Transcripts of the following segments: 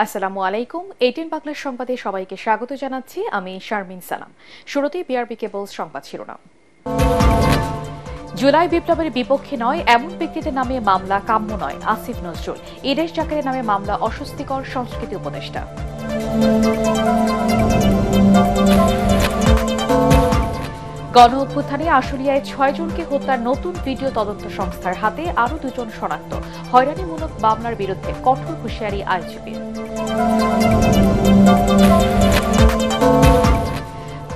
আসসালামু আলাইকুম। 18 বাংলার সংবাদে সবাইকে স্বাগত জানাচ্ছি। আমি শারমিন সালাম। শুরুতেই বিআরবি কেবল সংবাদ শিরোনাম। জুলাই বিপ্লবের বিপক্ষে নয় এমন ব্যক্তিদের নামে মামলা কাম্য নয়, আসিফ নজরুল। ইরেশ জাকেরের নামে মামলা অস্বস্তিকর, সংস্কৃতি উপদেষ্টা। গণ অভ্যুত্থানে আশুলিয়ায় 6 জনকে হত্যার নতুন ভিডিও তদন্ত সংস্থার হাতে, আরও 2 জন শনাক্ত। হয়রানিমূলক মামলার বিরুদ্ধে কঠোর হুঁশিয়ারি আইজিপির।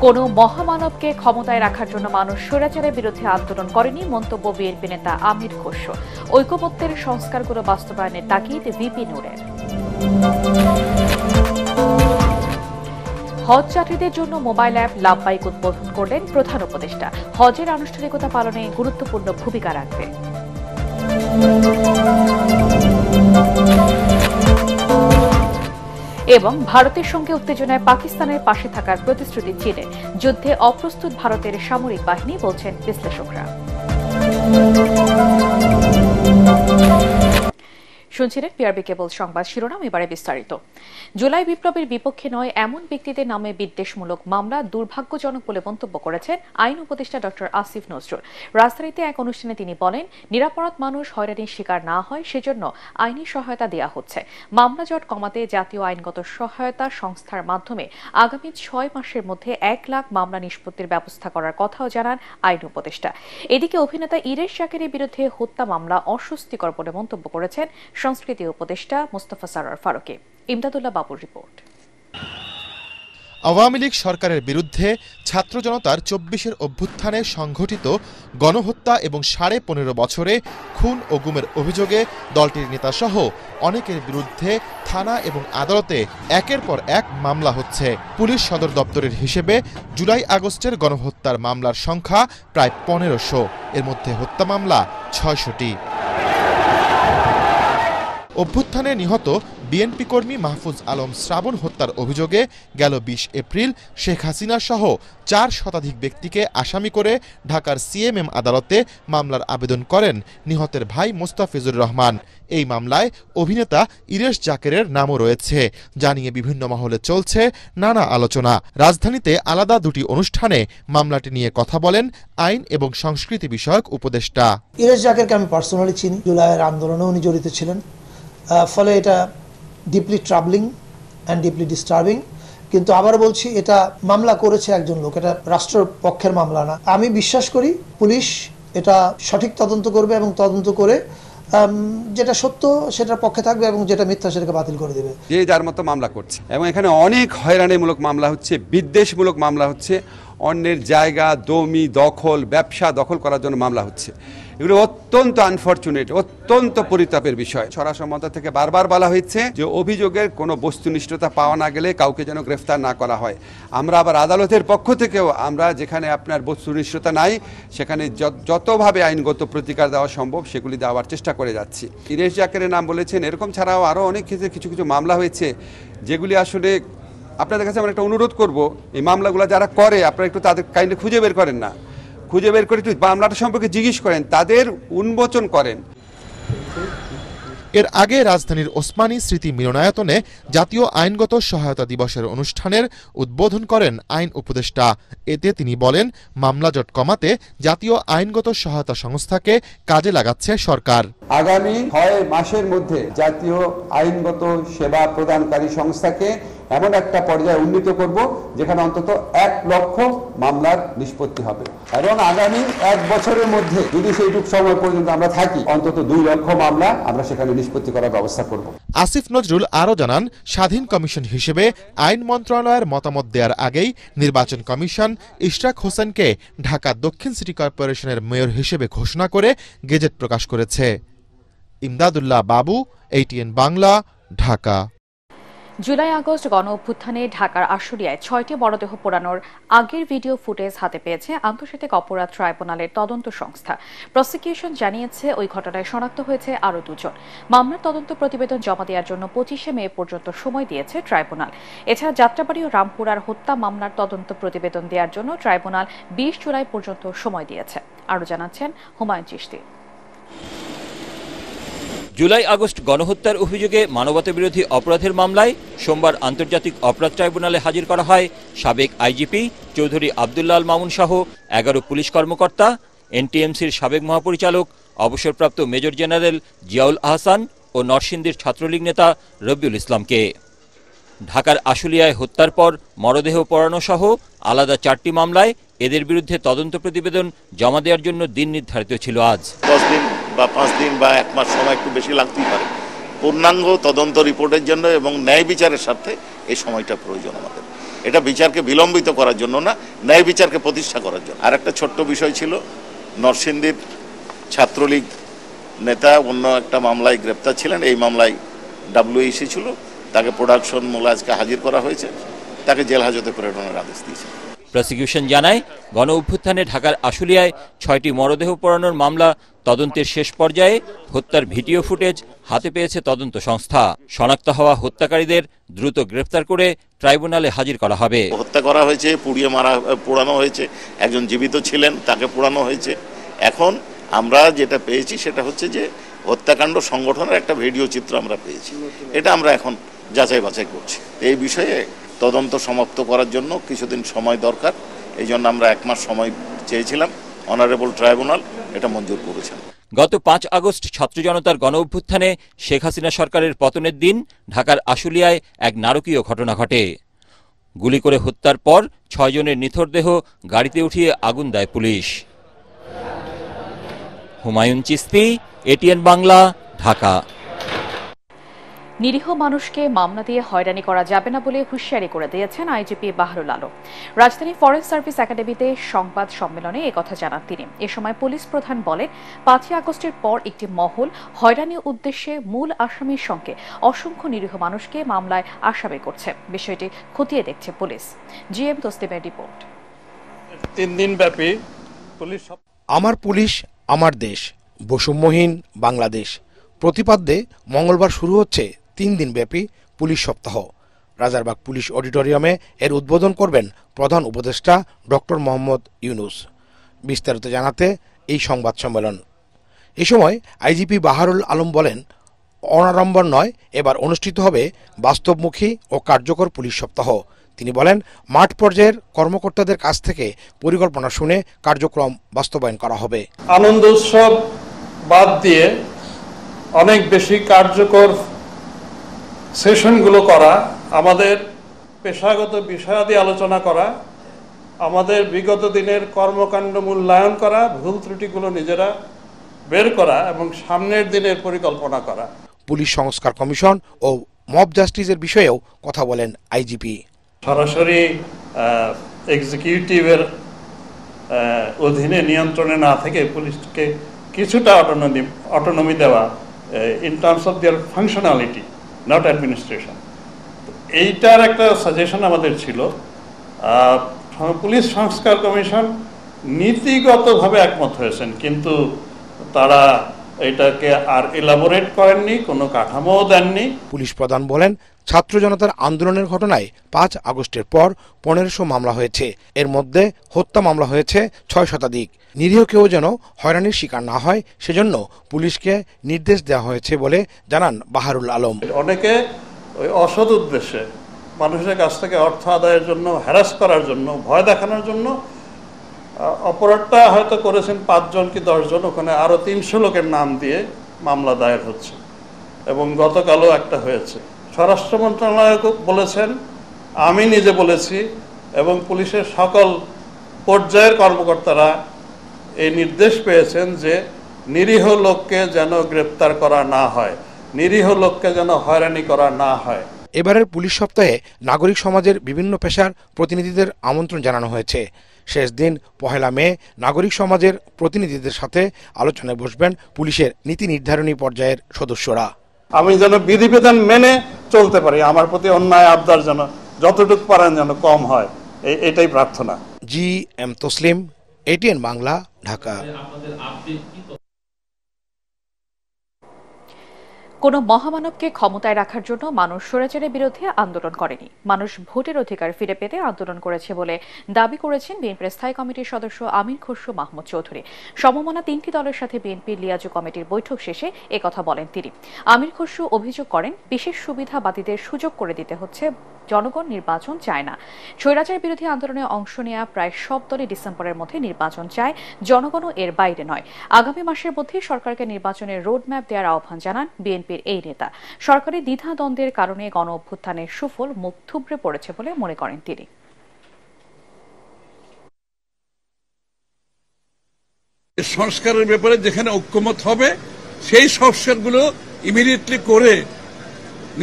কোন মহামানবকে ক্ষমতায় রাখার জন্য মানুষ স্বৈরাচারের বিরুদ্ধে আন্দোলন করেনি, মন্তব্য বিএনপি নেতা আমির খসরু। ঐক্যমত্যের সংস্কারগুলো বাস্তবায়নের তাগিদ ভিপি নূরের। হজ যাত্রীদের জন্য মোবাইল অ্যাপ লাভবাইক উদ্বোধন করলেন প্রধান উপদেষ্টা। হজের আনুষ্ঠানিকতা পালনে গুরুত্বপূর্ণ ভূমিকা রাখবে। এবং ভারতের সঙ্গে উত্তেজনায় পাকিস্তানের পাশে থাকার প্রতিশ্রুতি চীনের। যুদ্ধে অপ্রস্তুত ভারতের সামরিক বাহিনী, বলছেন বিশ্লেষকরা। শুনছিলেন বিআরবি কেবল সংবাদ শিরোনাম, এবারে বিস্তারিত। জুলাই বিপ্লবের বিপক্ষে নয় এমন ব্যক্তিদের নামে বিদ্বেষমূলক মামলা দুর্ভাগ্যজনক বলে মন্তব্য করেছেন আইন উপদেষ্টা ডক্টর আসিফ নজরুল। রাজধানীতে এক অনুষ্ঠানে তিনি বলেন, নিরাপরাধ মানুষ হয়রানির শিকার না হয় সেজন্য আইনি সহায়তা দেওয়া হচ্ছে। মামলা জট কমাতে জাতীয় আইনগত সহায়তা সংস্থার মাধ্যমে আগামী 6 মাসের মধ্যে 1 লাখ মামলা নিষ্পত্তির ব্যবস্থা করার কথাও জানান আইন উপদেষ্টা। এদিকে অভিনেতা ইরেশ জাকেরের বিরুদ্ধে হত্যা মামলা অস্বস্তিকর বলে মন্তব্য করেছেন সংস্কৃতি উপদেষ্টা মোস্তফা সরোয়ার ফারুকী। ইমদাদুল্লাহ বাবুর রিপোর্ট। আওয়ামী লীগ সরকারের বিরুদ্ধে ছাত্র জনতার 24-এর অভ্যুত্থানে সংঘটিত গণহত্যা এবং 15.5 বছরে খুন ও গুমের অভিযোগে দলটির নেতাসহ অনেকের বিরুদ্ধে থানা এবং আদালতে একের পর এক মামলা হচ্ছে। পুলিশ সদর দপ্তরের হিসেবে জুলাই আগস্টের গণহত্যার মামলার সংখ্যা প্রায় 1500, এর মধ্যে হত্যা মামলা 600টি। অভ্যুত্থানে নিহত বিএনপি কর্মী মাহফুজ আলম শ্রাবণ হত্যার অভিযোগে গেল 20 এপ্রিল শেখ হাসিনা সহ 4 শতাধিক ব্যক্তিকে আসামি করে ঢাকার সিএমএম আদালতে মামলার আবেদন করেন নিহতের ভাই মোস্তাফিজুর রহমান। এই মামলায় অভিনেতা ইরেশ জাকেরের নামও রয়েছে, যা নিয়ে বিভিন্ন মহলে চলছে নানা আলোচনা। রাজধানীতে আলাদা 2টি অনুষ্ঠানে মামলাটি নিয়ে কথা বলেন আইন এবং সংস্কৃতি বিষয়ক উপদেষ্টা। ইরেশ জাকেরকে আমি পার্সোনালি চিনি, জুলাইয়ের আন্দোলনে উনি জড়িত ছিলেন, ফলে এটা ডিপলি ট্রাবলিং অ্যান্ড ডিপলি ডিস্টার্বিং। কিন্তু আবার বলছি, এটা মামলা করেছে একজন লোক, এটা রাষ্ট্রের পক্ষের মামলা না। আমি বিশ্বাস করি পুলিশ এটা সঠিক তদন্ত করবে এবং তদন্ত করে যেটা সত্য সেটার পক্ষে থাকবে এবং যেটা মিথ্যা সেটাকে বাতিল করে দেবে। যে যার মতো মামলা করছে এবং এখানে অনেক হয়রানিমূলক মামলা হচ্ছে, বিদ্বেষমূলক মামলা হচ্ছে, অন্যের জায়গা জমি দখল, ব্যবসা দখল করার জন্য মামলা হচ্ছে। এগুলো অত্যন্ত আনফরচুনেট, অত্যন্ত পরিতাপের বিষয়। স্বরাষ্ট্র থেকে বারবার বলা হয়েছে যে অভিযোগের কোনো বস্তুনিষ্ঠতা পাওয়া না গেলে কাউকে যেন গ্রেফতার না করা হয়। আমরা আবার আদালতের পক্ষ থেকেও আমরা যেখানে আপনার বস্তুনিষ্ঠতা নাই সেখানে যতভাবে আইনগত প্রতিকার দেওয়া সম্ভব সেগুলি দেওয়ার চেষ্টা করে যাচ্ছি। ইরেশ জাকেরের নাম বলেছেন, এরকম ছাড়াও আরও অনেক ক্ষেত্রে কিছু কিছু মামলা হয়েছে যেগুলি আসলে আপনাদের কাছে আমরা একটা অনুরোধ করব, এই মামলাগুলো যারা করে আপনারা একটু তাদের কাইন্ডলি খুঁজে বের করেন না, খুঁজে বের করে একটু মামলাটা সম্পর্কে জিজ্ঞেস করেন, তাদের উন্মোচন করেন। এর আগে রাজধানীর ওসমানী স্মৃতি মিলনায়তনে জাতীয় আইনগত সহায়তা দিবসের অনুষ্ঠানের উদ্বোধন করেন আইন উপদেষ্টা। এতে তিনি বলেন, মামলা জট কমাতে জাতীয় আইনগত সহায়তা সংস্থাকে কাজে লাগাচ্ছে সরকার। আগামী 6 মাসের মধ্যে জাতীয় আইনগত সেবা প্রদানকারী সংস্থাকে এমন একটা পর্যায়ে উন্নীত করব যেখানে অন্তত 1 লক্ষ মামলার নিষ্পত্তি হবে এবং আগামী 1 বছরের মধ্যে যদি সেইটুকু সময় পর্যন্ত আমরা থাকি অন্তত 2 লক্ষ মামলা আমরা সেখানে নিষ্পত্তি করার ব্যবস্থা করব। আসিফ নজরুল আরও জানান, স্বাধীন কমিশন হিসেবে আইন মন্ত্রণালয়ের মতামত দেওয়ার আগেই নির্বাচন কমিশন ইশরাক হোসেনকে ঢাকা দক্ষিণ সিটি কর্পোরেশনের মেয়র হিসেবে ঘোষণা করে গেজেট প্রকাশ করেছে। ইমদাদুল্লাহ বাবু, ATN Bangla, Dhaka. July August গণ অভ্যুত্থানে ঢাকার আশুলিয়ায় 6টি মরদেহ পোড়ানোর আগের ভিডিও ফুটেজ হাতে পেয়েছে আন্তর্জাতিক অপরাধ ট্রাইব্যুনালের তদন্ত সংস্থা। প্রসিকিউশন জানিয়েছে ওই ঘটনায় শনাক্ত হয়েছে আরও 2 জন। মামলার তদন্ত প্রতিবেদন জমা দেওয়ার জন্য 25শে মে পর্যন্ত সময় দিয়েছে ট্রাইব্যুনাল। এছাড়া যাত্রাবাড়ী ও রামপুরার হত্যা মামলার তদন্ত প্রতিবেদন দেওয়ার জন্য ট্রাইব্যুনাল 20 জুলাই পর্যন্ত সময় দিয়েছে। আরও জানাচ্ছেন হুমায়ুন চিশতি। জুলাই আগস্ট গণহত্যার অভিযোগে মানবতাবিরোধী অপরাধের মামলায় সোমবার আন্তর্জাতিক অপরাধ ট্রাইব্যুনালে হাজির করা হয় সাবেক আইজিপি চৌধুরী আব্দুল্লাহ আল মামুন সহ ১১ পুলিশ কর্মকর্তা, এনটিএমসির সাবেক মহাপরিচালক অবসরপ্রাপ্ত মেজর জেনারেল জিয়াউল আহসান ও নরসিংদীর ছাত্রলীগ নেতা রবিউল ইসলামকে। ঢাকার আশুলিয়ায় হত্যার পর মরদেহ পোড়ানো সহ আলাদা 4টি মামলায় এদের বিরুদ্ধে তদন্ত প্রতিবেদন জমা দেওয়ার জন্য দিন নির্ধারিত ছিল আজ। 10 দিন বা 5 দিন বা 1 মাস সময় একটু বেশি লাগতেই পারে পূর্ণাঙ্গ তদন্ত রিপোর্টের জন্য, এবং ন্যায় বিচারের স্বার্থে এই সময়টা প্রয়োজন আমাদের। এটা বিচারকে বিলম্বিত করার জন্য না, ন্যায় বিচারকে প্রতিষ্ঠা করার জন্য। আর একটা ছোট্ট বিষয় ছিল, নরসিংদীর ছাত্রলীগ নেতা অন্য একটা মামলায় গ্রেপ্তার ছিলেন। এই মামলায় WEC ছিল, তাকে প্রোডাকশন মূলে আজকে হাজির করা হয়েছে, তাকে জেল হাজতে প্রেরণের আদেশ দিয়েছে। প্রসিকিউশন জানায়, গণ অভ্যুত্থানে ঢাকার আশুলিয়ায় 6টি মরদেহ পোড়ানোর মামলা তদন্তের শেষ পর্যায়ে। হত্যার ভিডিও ফুটেজ হাতে পেয়েছে তদন্ত সংস্থা। শনাক্ত হওয়া হত্যাকারীদের দ্রুত গ্রেফতার করে ট্রাইব্যুনালে হাজির করা হবে। হত্যা করা হয়েছে, পোড়ানো হয়েছে, একজন জীবিত ছিলেন, তাকে পোড়ানো হয়েছে। এখন আমরা যেটা পেয়েছি সেটা হচ্ছে যে হত্যাকাণ্ড সংগঠনের একটা ভিডিও চিত্র আমরা পেয়েছি। এটা আমরা এখন যাচাই বাছাই করছি। এই বিষয়ে তদন্ত সমাপ্ত করার জন্য কিছুদিন সময় দরকার, এই জন্য আমরা 1 মাস সময় চেয়েছিলাম। অনারেবল ট্রাইব্যুনাল এটা মঞ্জুর করেছেন। গত 5 আগস্ট ছাত্র জনতার গণ অভ্যুত্থানে শেখ হাসিনা সরকারের পতনের দিন ঢাকার আশুলিয়ায় এক নারকীয় ঘটনা ঘটে। গুলি করে হত্যার পর 6 জনের নিথর দেহ গাড়িতে উঠিয়ে আগুন দেয় পুলিশ। হুমায়ুন চিস্তি, ATN বাংলা, ঢাকা। নিরীহ মানুষকে মামলা দিয়ে হয়রানি করা যাবে না বলে হুঁশিয়ারি করে দিয়েছেন আইজিপি বাহরুল আলম। রাজধানীর ফরেস্ট সার্ভিস একাডেমিতে সংবাদ সম্মেলনে একথা জানান তিনি। এ সময় পুলিশ প্রধান বলেন, 5 আগস্টের পর একটি মহল হয়রানির উদ্দেশ্যে মূল আসামির সঙ্গে অসংখ্য নিরীহ মানুষকে মামলায় আসামি করছে। বিষয়টি খতিয়ে দেখছে পুলিশ। GM তসলিমের report. 3 দিন ব্যাপী পুলিশ আমার পুলিশ আমার দেশ, বৈষম্যহীন বাংলাদেশ প্রতিপাদ্যে মঙ্গলবার শুরু হচ্ছে 3 দিনব্যাপী পুলিশ সপ্তাহ। রাজারবাগ পুলিশ অডিটোরিয়ামে এর উদ্বোধন করবেন প্রধান উপদেষ্টা ডক্টর মোহাম্মদ ইউনুস। বিস্তারিত জানাতে এই সংবাদ সম্মেলন। এ সময় আইজিপি বাহরুল আলম বলেন, অনাড়ম্বর নয়, এবার অনুষ্ঠিত হবে বাস্তবমুখী ও কার্যকর পুলিশ সপ্তাহ। তিনি বলেন, মাঠ পর্যায়ের কর্মকর্তাদের কাছ থেকে পরিকল্পনা শুনে কার্যক্রম বাস্তবায়ন করা হবে। আনন্দ উৎসব বাদ দিয়ে অনেক বেশি কার্যকর সেশনগুলো করা, আমাদের পেশাগত বিষয়াদি আলোচনা করা, আমাদের বিগত দিনের কর্মকাণ্ড মূল্যায়ন করা, ভুল ত্রুটিগুলো নিজেরা বের করা এবং সামনের দিনের পরিকল্পনা করা। পুলিশ সংস্কার কমিশন ও মব জাস্টিসের বিষয়েও কথা বলেন আইজিপি। সরাসরি এক্সিকিউটিভের অধীনে নিয়ন্ত্রণে না থেকে পুলিশকে কিছুটা অটোনমি দেওয়া in terms of their functionality, not administration. এইটার একটা সাজেশন আমাদের ছিল। পুলিশ সংস্কার কমিশন নীতিগতভাবে একমত হয়েছেন, কিন্তু তারা এটাকে আর এলাবোরেট করেননি, কোনো কাঠামোও দেননি। পুলিশ প্রধান বলেন, ছাত্র জনতার আন্দোলনের ঘটনায় 5 আগস্টের পর 1500 মামলা হয়েছে। এর মধ্যে হত্যা মামলা হয়েছে 6 শতাধিক। নিরীহ কেউ যেন হয়রানির শিকার না হয়, সেজন্য পুলিশকে নির্দেশ দেওয়া হয়েছে বলে জানান বাহরুল আলম। অনেকে ওই অসৎ উদ্দেশ্যে মানুষের কাছ থেকে অর্থ আদায়ের জন্য, হ্যারাস করার জন্য, ভয় দেখানোর জন্য অপরাধটা হয়তো করেছেন 5 জন কি 10 জন, ওখানে আরো 300 লোকের নাম দিয়ে মামলা দায়ের হচ্ছে এবং গতকালও একটা হয়েছে। স্বরাষ্ট্র মন্ত্রণালয় বলেছেন, আমি নিজে বলেছি এবং পুলিশের সকল পর্যায়ের কর্মকর্তারা এই নির্দেশ পেয়েছেন যে নিরীহ লোককে যেন গ্রেপ্তার করা না হয়, নিরীহ লোককে যেন হয়রানি করা না হয়। এবারের পুলিশ সপ্তাহে নাগরিক সমাজের বিভিন্ন পেশার প্রতিনিধিদের আমন্ত্রণ জানানো হয়েছে। শেষ দিন 1 মে নাগরিক সমাজের প্রতিনিধিদের সাথে আলোচনায় বসবেন পুলিশের নীতি নির্ধারণী পর্যায়ের সদস্যরা। আমি যেন বিধিবিধান মেনে চলতে পারি, আমার প্রতি অন্যায় আবদার যেন যতটুকু পারেন যেন কম হয়, এটাই প্রার্থনা। GM Taslim, ATN Bangla, Dhaka. কোনো মহামানবকে ক্ষমতায় রাখার জন্য মানুষ স্বৈরাচারের বিরুদ্ধে আন্দোলন করেনি, মানুষ ভোটের অধিকার ফিরে পেতে আন্দোলন করেছে বলে দাবি করেছেন বিএনপির স্থায়ী কমিটির সদস্য আমির খসরু মাহমুদ চৌধুরী। সমমনা 3টি দলের সাথে বিএনপির লিয়াজু কমিটির বৈঠক শেষে একথা বলেন তিনি। আমির খসরু অভিযোগ করেন, বিশেষ সুবিধাবাদীদের সুযোগ করে দিতে হচ্ছে, জনগণ নির্বাচন চায় না। স্বৈরাচার বিরোধী আন্দোলনে অংশ নেওয়া প্রায় সব দলই ডিসেম্বরের মধ্যে নির্বাচন চায়, জনগণও এর বাইরে নয়। আগামী মাসের মধ্যেই সরকারকে নির্বাচনের রোডম্যাপ দেওয়ার আহ্বান জানান বিএনপির এই নেতা। সরকারি দ্বিধাদ্বন্দ্বের কারণে গণ অভ্যুত্থানের সুফল মুখ থুবড়ে পড়েছে বলে মনে করেন তিনি। সংস্কারের ব্যাপারে যেখানে ঐক্যমত হবে সেই সংস্কারগুলো ইমিডিয়েটলি করে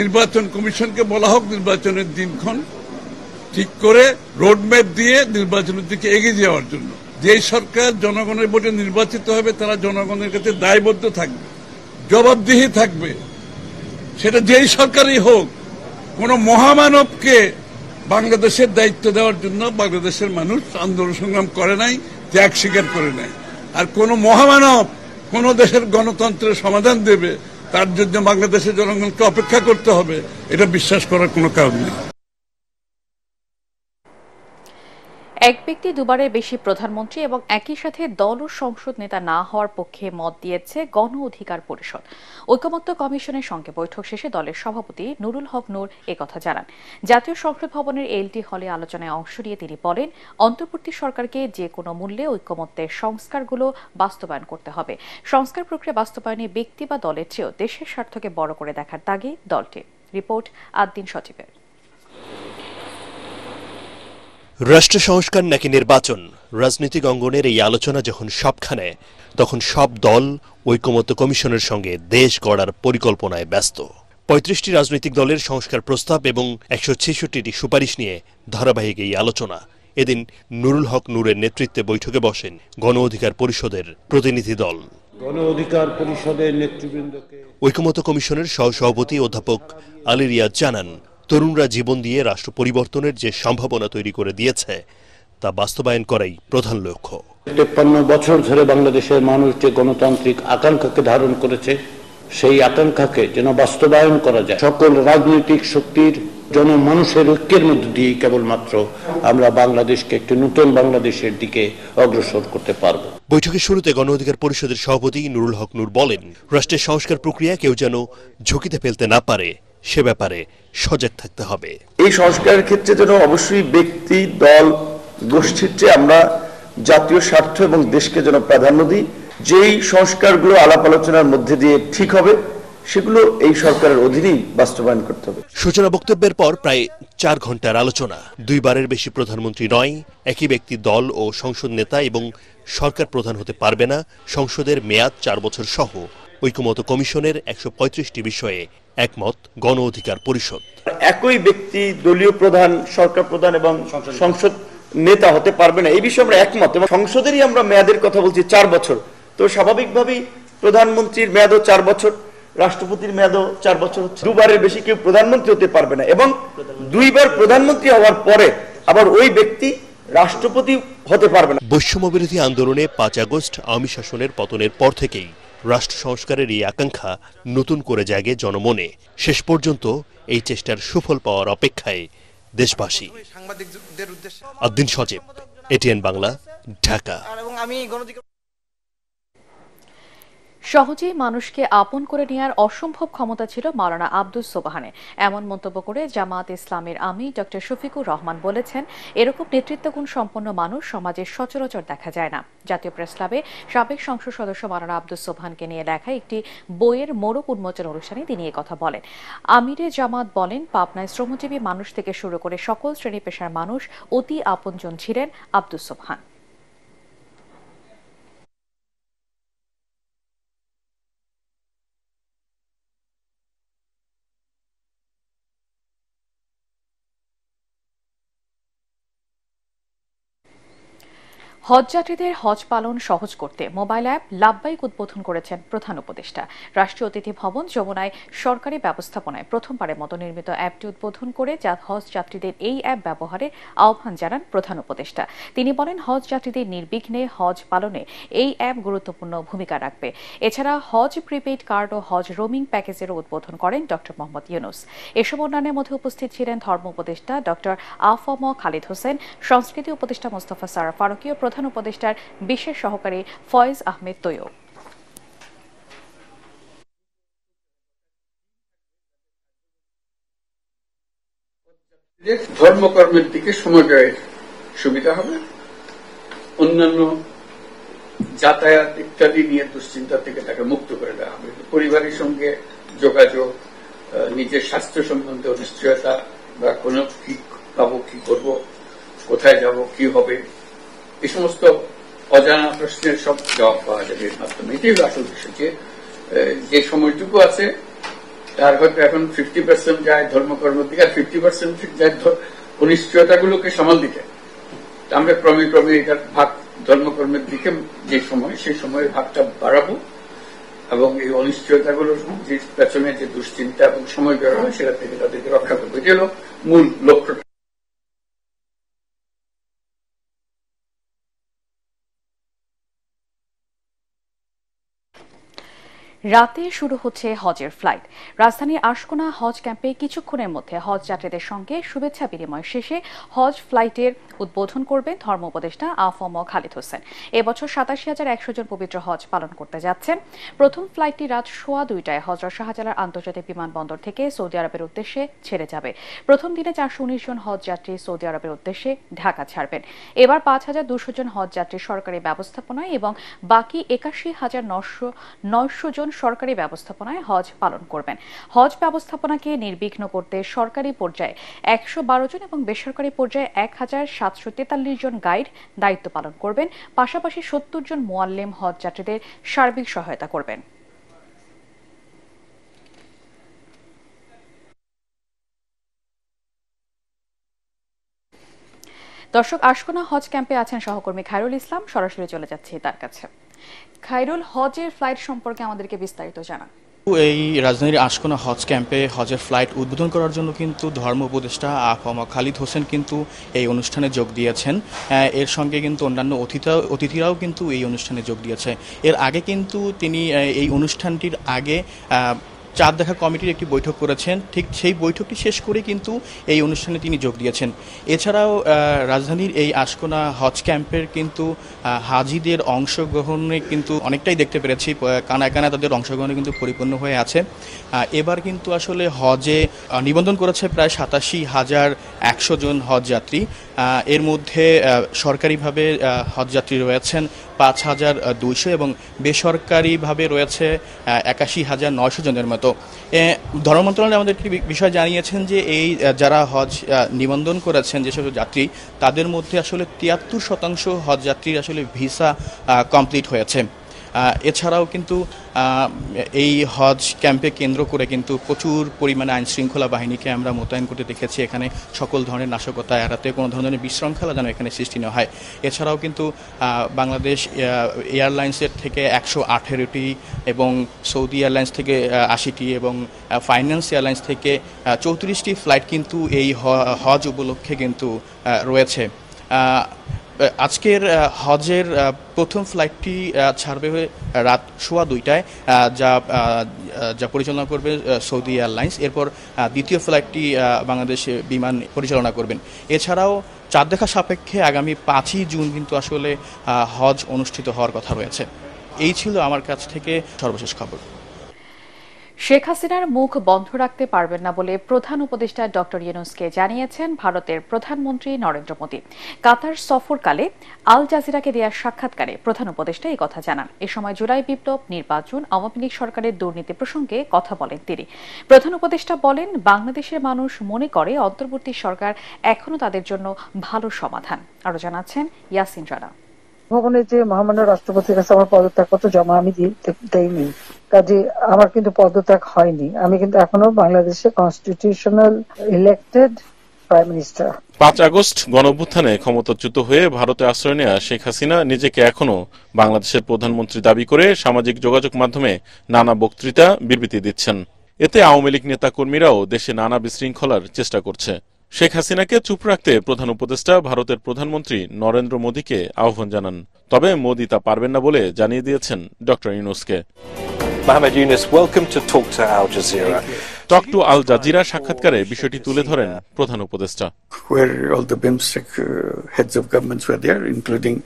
নির্বাচন কমিশনকে বলা হোক নির্বাচনের দিনক্ষণ ঠিক করে রোডম্যাপ দিয়ে নির্বাচনের দিকে এগিয়ে যাওয়ার জন্য। যেই সরকার জনগণের ভোটে নির্বাচিত হবে তারা জনগণের কাছে দায়বদ্ধ থাকবে, জবাবদিহি থাকবে, সেটা যেই সরকারই হোক। কোন মহামানবকে বাংলাদেশের দায়িত্ব দেওয়ার জন্য বাংলাদেশের মানুষ আন্দোলন সংগ্রাম করে নাই, ত্যাগ স্বীকার করে নাই। আর কোন মহামানব কোন দেশের গণতন্ত্রের সমাধান দেবে তার জন্য বাংলাদেশের জনগণকে অপেক্ষা করতে হবে, এটা বিশ্বাস করার কোনো কারণ নেই। এক ব্যক্তি দুবারের বেশি প্রধানমন্ত্রী এবং একই সাথে দল ও সংসদ নেতা না হওয়ার পক্ষে মত দিয়েছে গণ অধিকার পরিষদ। ঐকমত্য কমিশনের সঙ্গে বৈঠক শেষে দলের সভাপতি নুরুল হক নূর একথা জানান। জাতীয় সংসদ ভবনের এলটি হলে আলোচনায় অংশ নিয়ে তিনি বলেন, অন্তর্বর্তী সরকারকে যে কোনো মূল্যে ঐকমত্যের সংস্কারগুলো বাস্তবায়ন করতে হবে। সংস্কার প্রক্রিয়া বাস্তবায়নে ব্যক্তি বা দলের চেয়েও দেশের স্বার্থকে বড় করে দেখার তাগিদ দলটি। রিপোর্ট আদ্দিন সচিবের। রাষ্ট্র সংস্কার নাকি নির্বাচন, রাজনৈতিক অঙ্গনের এই আলোচনা যখন সবখানে, তখন সব দল ঐকমত্য কমিশনের সঙ্গে দেশ গড়ার পরিকল্পনায় ব্যস্ত। ৩৫টি রাজনৈতিক দলের সংস্কার প্রস্তাব এবং ১৬৬টি সুপারিশ নিয়ে ধারাবাহিক এই আলোচনা। এদিন নুরুল হক নূরের নেতৃত্বে বৈঠকে বসেন গণ অধিকার পরিষদের প্রতিনিধি দল। গণ অধিকার পরিষদের নেতৃবৃন্দকে ঐকমত্য কমিশনের সহসভাপতি অধ্যাপক আলী রিয়াজ জানান, তরুণরা জীবন দিয়ে রাষ্ট্র পরিবর্তনের যে সম্ভাবনা তৈরি করে দিয়েছে তা বাস্তবায়ন করাই প্রধান লক্ষ্য। ৫৩ বছর ধরে বাংলাদেশের মানুষ যে গণতান্ত্রিক আকাঙ্ক্ষাকে ধারণ করেছে সেই আকাঙ্ক্ষাকে যেন বাস্তবায়ন করা যায়। সকল রাজনৈতিক শক্তির জনমানুষের ঐক্যের মধ্য দিয়ে কেবলমাত্র আমরা বাংলাদেশকে একটি নতুন বাংলাদেশের দিকে অগ্রসর করতে পারব। বৈঠকের শুরুতে গণ অধিকার পরিষদের সভাপতি নুরুল হক নূর বলেন, রাষ্ট্রের সংস্কার প্রক্রিয়া কেউ যেন ঝুঁকিতে ফেলতে না পারে সে ব্যাপারে সজাগ থাকতে হবে। এই সংস্কারের ক্ষেত্রে যেন অবশ্যই ব্যক্তি, দল, গোষ্ঠীর চেয়ে আমরা জাতীয় স্বার্থ এবং দেশকে যেন প্রাধান্য দিই। যেই সংস্কারগুলো আলাপ আলোচনার মধ্যে দিয়ে ঠিক হবে সেগুলো এই সরকারের অধীনেই বাস্তবায়ন করতে হবে। সূচনা বক্তব্যের পর প্রায় ৪ ঘন্টার আলোচনা। ২ বারের বেশি প্রধানমন্ত্রী নয়, একই ব্যক্তি দল ও সংসদ নেতা এবং সরকার প্রধান হতে পারবে না, সংসদের মেয়াদ ৪ বছর সহ ঐকমত্য কমিশনের ১৩৫টি বিষয়ে একমত গণ অধিকার পরিষদ। একই ব্যক্তি দলীয় প্রধান, সরকার প্রধান এবং সংসদ নেতা হতে পারবে না, এই বিষয়ে আমরা একমত। এবং সংসদেরই আমরা মেয়াদের কথা বলছি ৪ বছর, তো স্বাভাবিকভাবেই প্রধানমন্ত্রীর মেয়াদও ৪ বছর, রাষ্ট্রপতির মেয়াদও ৪ বছর হচ্ছে। ২ বারের বেশি কেউ প্রধানমন্ত্রী হতে পারবে না এবং ২ বার প্রধানমন্ত্রী হওয়ার পরে আবার ওই ব্যক্তি রাষ্ট্রপতি হতে পারবে না। বৈষম্য বিরোধী আন্দোলনে ৫ আগস্ট আওয়ামী শাসনের পতনের পর থেকেই রাষ্ট্র সংস্কারের এই আকাঙ্ক্ষা নতুন করে জাগে জনমনে। শেষ পর্যন্ত এই চেষ্টার সুফল পাওয়ার অপেক্ষায় দেশবাসী। আদ্দিন সচিব, এটিএন বাংলা, ঢাকা। সহজেই মানুষকে আপন করে নেওয়ার অসম্ভব ক্ষমতা ছিল মাওলানা আব্দুস সোবহানের, এমন মন্তব্য করে জামায়াত ইসলামের আমির ডক্টর শফিকুর রহমান বলেছেন, এরকম নেতৃত্বগুণ সম্পন্ন মানুষ সমাজে সচরাচর দেখা যায় না। জাতীয় প্রেস ক্লাবে সাবেক সংসদ সদস্য মাওলানা আব্দুস সোবহানকে নিয়ে লেখা একটি বইয়ের মোড়ক উন্মোচন অনুষ্ঠানে তিনি একথা বলেন। আমিরে জামাত বলেন, পাবনায় শ্রমজীবী মানুষ থেকে শুরু করে সকল শ্রেণী পেশার মানুষ অতি আপনজন ছিলেন আব্দুস সোবহান। হজযাত্রীদের হজ পালন সহজ করতে মোবাইল অ্যাপ লাব্বাইক উদ্বোধন করেছেন প্রধান উপদেষ্টা। রাষ্ট্রীয় অতিথি ভবন যমুনায় সরকারি ব্যবস্থাপনায় প্রথমবারের মতো নির্মিত অ্যাপটি উদ্বোধন করে হজ যাত্রীদের এই অ্যাপ ব্যবহারের আহ্বান জানান প্রধান উপদেষ্টা। তিনি বলেন, হজ যাত্রীদের নির্বিঘ্নে হজ পালনে এই অ্যাপ গুরুত্বপূর্ণ ভূমিকা রাখবে। এছাড়া হজ প্রিপেইড কার্ড ও হজ রোমিং প্যাকেজেরও উদ্বোধন করেন ড মোহাম্মদ ইউনূস। এসব অন্যান্যের মধ্যে উপস্থিত ছিলেন ধর্ম উপদেষ্টা ড আফম খালিদ হোসেন, সংস্কৃতি উপদেষ্টা মোস্তফা সারা ফারুকী ও প্রধান উপদেষ্টার বিশেষ সহকারী ফয়েজ আহমেদ তৈয়ব। ধর্মকর্মের দিকে সময় ব্যয়ের সুবিধা হবে, অন্যান্য যাতায়াত ইত্যাদি নিয়ে দুশ্চিন্তা থেকে তাকে মুক্ত করে দেওয়া হবে। পরিবারের সঙ্গে যোগাযোগ, নিজের স্বাস্থ্য সম্বন্ধে অনিশ্চয়তা বা কোনো কি পাবো, কি করব, কোথায় যাব, কি হবে, এই সমস্ত অজানা প্রশ্নের সব জবাব পাওয়া যাবে এর মাধ্যমে। এটাই আসল বিষয়, যে সময়টুকু আছে তার হয়তো এখন 50% যায় ধর্মকর্মের দিকে, আর 50% যায় অনিশ্চয়তাগুলোকে সামাল দিতে। আমরা ক্রমে ক্রমে এটার ভাগ ধর্মকর্মের দিকে যে সময়, সেই সময়ের ভাগটা বাড়াবো এবং এই অনিশ্চয়তাগুলোর যে পেছনে যে দুশ্চিন্তা এবং সময় বের হয় সেটা থেকে তাদেরকে রক্ষা করবো। এটি হলো মূল লক্ষ্য। রাতে শুরু হচ্ছে হজের ফ্লাইট। রাজধানীর আশকোনা হজ ক্যাম্পে কিছুক্ষণের মধ্যে হজ যাত্রীদের সঙ্গে শুভেচ্ছা বিনিময় শেষে হজ ফ্লাইটের উদ্বোধন করবেন ধর্ম উপদেষ্টা আফম খালিদ হোসেন। এবছর ৮৭,১০০ জন পবিত্র হজ পালন করতে যাচ্ছেন। প্রথম ফ্লাইটটি রাত ১:৩০ হযরত শাহজালাল আন্তর্জাতিক বিমানবন্দর থেকে সৌদি আরবের উদ্দেশ্যে ছেড়ে যাবে। প্রথম দিনে ৪১৯ জন হজ যাত্রী সৌদি আরবের উদ্দেশ্যে ঢাকা ছাড়বেন। এবার ৫,২০০ জন হজ যাত্রী সরকারি ব্যবস্থাপনায় এবং বাকি ৮১,৯০০ জন সরকারি ব্যবস্থাপনায় হজ পালন করবেন। হজ ব্যবস্থাপনাকে নির্বিঘ্ন করতে সরকারি পর্যায়ে ১১২ জন এবং বেসরকারি পর্যায়ে ১,৭৪৩ জন গাইড দায়িত্ব পালন করবেন। পাশাপাশি ৭০ জন মুআল্লিম হজ যাত্রীদের সার্বিক সহায়তা করবেন। দর্শক, আশকোনা হজ ক্যাম্পে আছেন সহকর্মী খায়রুল ইসলাম। সরাসরি চলে যাচ্ছি তার কাছে। খায়রুল, হজের ফ্লাইট সম্পর্কে আমাদেরকে বিস্তারিত জানান। এই রাজধানীর আশকোনা হজ ক্যাম্পে হজের ফ্লাইট উদ্বোধন করার জন্য কিন্তু ধর্ম উপদেষ্টা আফম খালিদ হোসেন কিন্তু এই অনুষ্ঠানে যোগ দিয়েছেন। এর সঙ্গে কিন্তু অন্যান্য অতিথিরাও কিন্তু এই অনুষ্ঠানে যোগ দিয়েছে। এর আগে কিন্তু তিনি এই অনুষ্ঠানটির আগে চাঁদ দেখা কমিটির একটি বৈঠক করেছেন। ঠিক সেই বৈঠকটি শেষ করে কিন্তু এই অনুষ্ঠানে তিনি যোগ দিয়েছেন। এছাড়াও রাজধানীর এই আশকোনা হজ ক্যাম্পের কিন্তু হাজিদের অংশগ্রহণে কিন্তু অনেকটাই দেখতে পেরেছি, কানায় কানায় তাদের অংশগ্রহণে কিন্তু পরিপূর্ণ হয়ে আছে। এবার কিন্তু আসলে হজে নিবন্ধন করেছে প্রায় ৮৭,১০০ জন হজ যাত্রী। এর মধ্যে সরকারিভাবে হজ যাত্রী রয়েছেন ৫,২০০ এবং বেসরকারিভাবে রয়েছে ৮১,৯০০ জনের মতো। ধর্ম মন্ত্রণালয় আমাদের একটি বিষয় জানিয়েছেন যে এই যারা হজ নিবন্ধন করেছেন যেসব যাত্রী, তাদের মধ্যে আসলে ৭৩% হজ যাত্রীর আসলে ভিসা কমপ্লিট হয়েছে। এছাড়াও কিন্তু এই হজ ক্যাম্পে কেন্দ্র করে কিন্তু প্রচুর পরিমাণে আইন শৃঙ্খলা বাহিনীকে আমরা মোতায়েন করতে দেখেছি। এখানে সকল ধরনের নাশকতা এড়াতে, কোনো ধরনের বিশৃঙ্খলা যেন এখানে সৃষ্টি না হয়। এছাড়াও কিন্তু বাংলাদেশ এয়ারলাইন্সের থেকে ১১৮টি এবং সৌদি এয়ারলাইন্স থেকে ৮০টি এবং ফাইন্যান্স এয়ারলাইন্স থেকে ৩৪টি ফ্লাইট কিন্তু এই হজ উপলক্ষে কিন্তু রয়েছে। আজকের হজের প্রথম ফ্লাইটটি ছাড়বে রাত ২:১২টায়, যা পরিচালনা করবে সৌদি এয়ারলাইন্স। এরপর দ্বিতীয় ফ্লাইটটি বাংলাদেশ বিমান পরিচালনা করবেন। এছাড়াও চাঁদ দেখা সাপেক্ষে আগামী ৫ই জুন কিন্তু আসলে হজ অনুষ্ঠিত হওয়ার কথা রয়েছে। এই ছিল আমার কাছ থেকে সর্বশেষ খবর। শেখ হাসিনার মুখ বন্ধ রাখতে পারবেন না বলে প্রধান উপদেষ্টা ড ইউনূসকে জানিয়েছেন ভারতের প্রধানমন্ত্রী নরেন্দ্র মোদী। কাতার সফরকালে আল জাজিরাকে দেওয়া সাক্ষাৎকারে প্রধান উপদেষ্টা এই কথা জানান। এ সময় জুলাই বিপ্লব, নির্বাচন, আওয়ামী লীগ সরকারের দুর্নীতি প্রসঙ্গে কথা বলেন তিনি। প্রধান উপদেষ্টা বলেন, বাংলাদেশের মানুষ মনে করে অন্তর্বর্তী সরকার এখনো তাদের জন্য ভালো সমাধান। আরো জানাচ্ছেন ইয়াসিন রানা। ভবনে যে মহামান্য রাষ্ট্রপতির কাছে আমার পদত্যাগপত্র জমা আমি দেইনি, কাজে আমার কিন্তু পদত্যাগ হয়নি। আমি কিন্তু এখনো বাংলাদেশে constitutional elected prime minister. 5 August গণঅভ্যুত্থানে ক্ষমতাচ্যুত হয়ে ভারতে আশ্রয় নেওয়া শেখ হাসিনা নিজেকে এখনো বাংলাদেশের প্রধানমন্ত্রী দাবি করে সামাজিক যোগাযোগ মাধ্যমে নানা বক্তৃতা বিবৃতি দিচ্ছেন। এতে আওয়ামী লীগ নেতাকর্মীরাও দেশে নানা বিশৃঙ্খলার চেষ্টা করছে। শেখ হাসিনাকে চুপ রাখতে প্রধান উপদেষ্টা ভারতের প্রধানমন্ত্রী নরেন্দ্র মোদীকে আহ্বান জানান। তবে মোদী তা পারবেন না বলে জানিয়ে দিয়েছেন ডক্টর ইউনূসকে। Mohammed Yunus, welcome to Talk to Al Jazeera. Talk to Al Jazeera সাক্ষাৎকারে বিষয়টি তুলে ধরেন প্রধান উপদেষ্টা। Where all the BIMSTEC heads of governments were there, including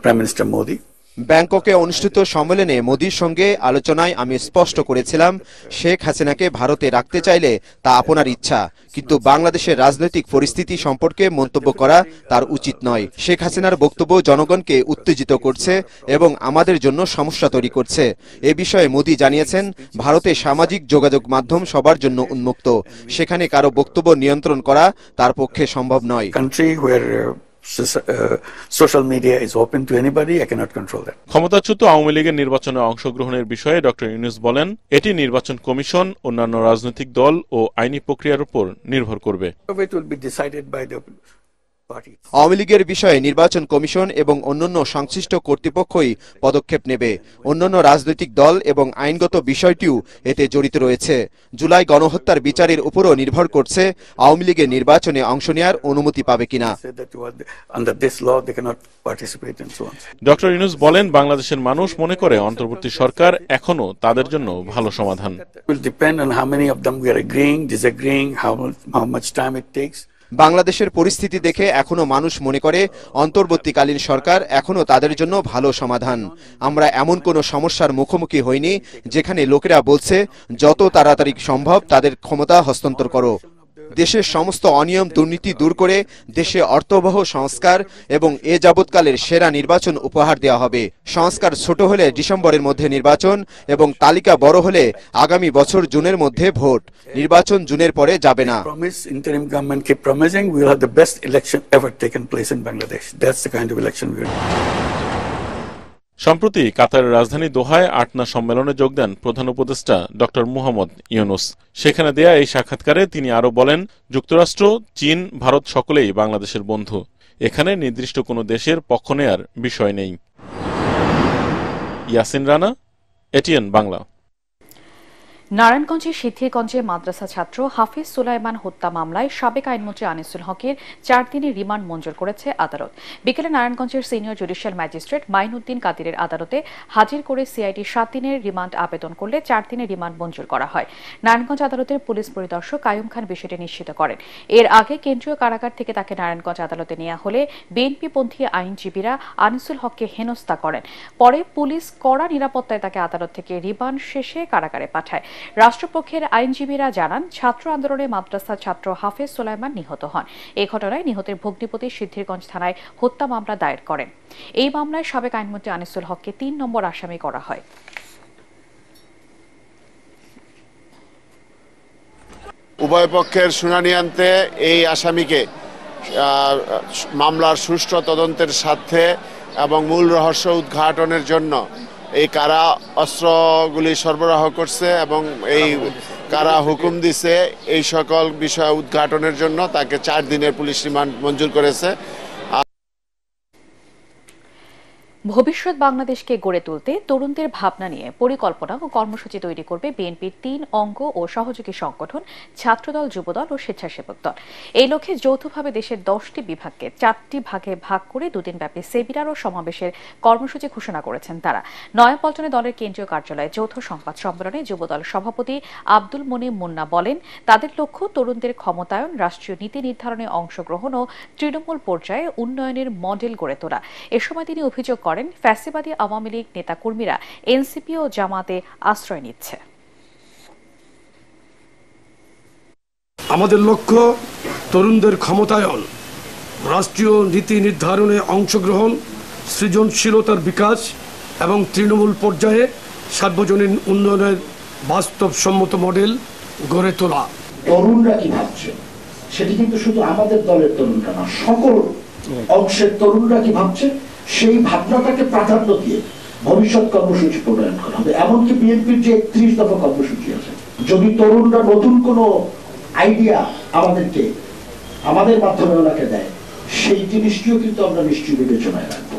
Prime Minister Modi. ব্যাংককে অনুষ্ঠিত সম্মেলনে মোদির সঙ্গে আলোচনায় আমি স্পষ্ট করেছিলাম, শেখ হাসিনাকে ভারতে রাখতে চাইলে তা আপনার ইচ্ছা, কিন্তু বাংলাদেশের রাজনৈতিক পরিস্থিতি সম্পর্কে মন্তব্য করা তার উচিত নয়। শেখ হাসিনার বক্তব্য জনগণকে উত্তেজিত করছে এবং আমাদের জন্য সমস্যা তৈরি করছে। এ বিষয়ে মোদি জানিয়েছেন, ভারতে সামাজিক যোগাযোগ মাধ্যম সবার জন্য উন্মুক্ত, সেখানে কারো বক্তব্য নিয়ন্ত্রণ করা তার পক্ষে সম্ভব নয়। Social media is open to anybody. I cannot control that. ক্ষমতাচ্যুত আওয়ামী লীগের নির্বাচনে অংশগ্রহণের বিষয়ে ডক্টর ইউনূস বলেন, এটি নির্বাচন কমিশন, অন্যান্য রাজনৈতিক দল ও আইনি প্রক্রিয়ার উপর নির্ভর করবে। It will be decided by the party. Awami লীগের বিষয়ে নির্বাচন কমিশন এবং অন্যান্য সংশ্লিষ্ট কর্তৃপক্ষই পদক্ষেপ নেবে। অন্যান্য রাজনৈতিক দল এবং আইনগত বিষয়টিও এতে জড়িত রয়েছে। জুলাই গণহত্যার বিচারের উপরও নির্ভর করছে আওয়ামী লীগের নির্বাচনে অংশ নেওয়ার অনুমতি পাবে কিনা। ডক্টর ইউনূস বলেন, বাংলাদেশের মানুষ মনে করে অন্তর্বর্তী সরকার এখনো তাদের জন্য ভালো সমাধান। বাংলাদেশের পরিস্থিতি দেখে এখনো মানুষ মনে করে অন্তর্বর্তীকালীন সরকার এখনো তাদের জন্য ভালো সমাধান। আমরা এমন কোনো সমস্যার মুখোমুখি হইনি যেখানে লোকেরা বলছে যত তাড়াতাড়ি সম্ভব তাদের ক্ষমতা হস্তান্তর করো। দেশের সমস্ত অনিয়ম দুর্নীতি দূর করে দেশে অর্থবহ সংস্কার এবং এ যাবৎকালের সেরা নির্বাচন উপহার দেওয়া হবে। সংস্কার ছোট হলে ডিসেম্বরের মধ্যে নির্বাচন এবং তালিকা বড় হলে আগামী বছর জুনের মধ্যে ভোট। নির্বাচন জুনের পরে যাবে না। সম্প্রতি কাতারের রাজধানী দোহায় আটনা সম্মেলনে যোগ দেন প্রধান উপদেষ্টা ডক্টর মুহাম্মদ ইউনূস। সেখানে দেয়া এই সাক্ষাৎকারে তিনি আরো বলেন, যুক্তরাষ্ট্র, চীন, ভারত সকলেই বাংলাদেশের বন্ধু। এখানে নির্দিষ্ট কোনো দেশের পক্ষ নেয়ার বিষয় নেই। ইয়াসিন রানা, এটিএন বাংলা। নারায়ণগঞ্জের সিদ্ধিরগঞ্জে মাদ্রাসা ছাত্র হাফিজ সুলাইমান হত্যা মামলায় সাবেক আইনমন্ত্রী আনিসুল হকের 4 দিনের রিমান্ড মঞ্জুর করেছে আদালত। বিকেলে নারায়ণগঞ্জের সিনিয়র জুডিশিয়াল ম্যাজিস্ট্রেট মাইনুদ্দিন কাদিরের আদালতে হাজির করে সিআইডি 7 দিনের রিমান্ড আবেদন করলে 4 দিনের রিমান্ড মঞ্জুর করা হয়। নারায়ণগঞ্জ আদালতের পুলিশ পরিদর্শক কায়ুম খান বিষয়টি নিশ্চিত করেন। এর আগে কেন্দ্রীয় কারাগার থেকে তাকে নারায়ণগঞ্জ আদালতে নেওয়া হলে বিএনপিপন্থী আইনজীবীরা আনিসুল হককে হেনস্থা করেন। পরে পুলিশ কড়া নিরাপত্তায় তাকে আদালত থেকে রিমান্ড শেষে কারাগারে পাঠায়। রাষ্ট্রপক্ষের আইনজীবীরা জানান, ছাত্র আন্দোলনে মাদ্রাসা ছাত্র হাফেজ সুলাইমান নিহত হন। এই ঘটনায় নিহতের ভগ্নিপতি সিদ্ধিরগঞ্জ থানায় হত্যা মামলা দায়ের করেন। এই মামলায় সাবেক আইনমন্ত্রী আনিসুল হককে 3 নম্বর আসামি করা হয়। উভয় পক্ষের শুনানি আনতে এই আসামিকে মামলার সুষ্ঠু তদন্তের স্বার্থে এবং মূল রহস্য উদ্ঘাটনের জন্য এই কারা অস্ত্রগুলি সরবরাহ করছে এবং এই কারা হুকুম দিছে এই সকল বিষয় উদ্ঘাটনের জন্য তাকে 4 দিনের পুলিশ রিমান্ড মঞ্জুর করেছে। ভবিষ্যৎ বাংলাদেশকে গড়ে তুলতে তরুণদের ভাবনা নিয়ে পরিকল্পনা ও কর্মসূচি তৈরি করবে বিএনপির 3 অঙ্গ ও সহযোগী সংগঠন ছাত্রদল, যুবদল ও স্বেচ্ছাসেবক দল। এই লক্ষ্যে যৌথভাবে দেশের 10টি বিভাগকে 4টি ভাগে ভাগ করে 2 দিনব্যাপী সেমিনার ও সমাবেশের কর্মসূচি ঘোষণা করেছেন তারা। নয়াপল্টনে দলের কেন্দ্রীয় কার্যালয়ে যৌথ সংবাদ সম্মেলনে যুবদল সভাপতি আব্দুল মনিম মুন্না বলেন, তাদের লক্ষ্য তরুণদের ক্ষমতায়ন, রাষ্ট্রীয় নীতি নির্ধারণে অংশগ্রহণ ও তৃণমূল পর্যায়ে উন্নয়নের মডেল গড়ে তোলা। এ সময় তিনি অভিযোগ করেন, ফ্যাসিবাদী আওয়ামী লীগ নেতাকর্মীরা এনসিপি ও জামাতে আশ্রয় নিচ্ছে। আমাদের লক্ষ্য তরুণদের ক্ষমতায়ন, রাষ্ট্রীয় নীতি নির্ধারণে অংশগ্রহণ, সৃজনশীলতার বিকাশ এবং তৃণমূল পর্যায়ে সার্বজনীন উন্নয়নের বাস্তবসম্মত মডেল গড়ে তোলা। তরুণরা কি ভাবছে সেটি কিন্তু শুধু আমাদের দলের তরুণরা না, সকল অংশের তরুণরা কি ভাবছে সেই ভাবনাটাকে প্রাধান্য দিয়ে ভবিষ্যৎ কর্মসূচি প্রণয়ন করা হবে। এমনকি বিএনপির যে 31 দফা কর্মসূচি আছে, যদি তরুণরা নতুন কোনো আইডিয়া আমাদেরকে আমাদের মাধ্যমে ওনাকে দেয়, সেই জিনিসটিও কিন্তু আমরা নিশ্চয়ই বিবেচনায় রাখবো।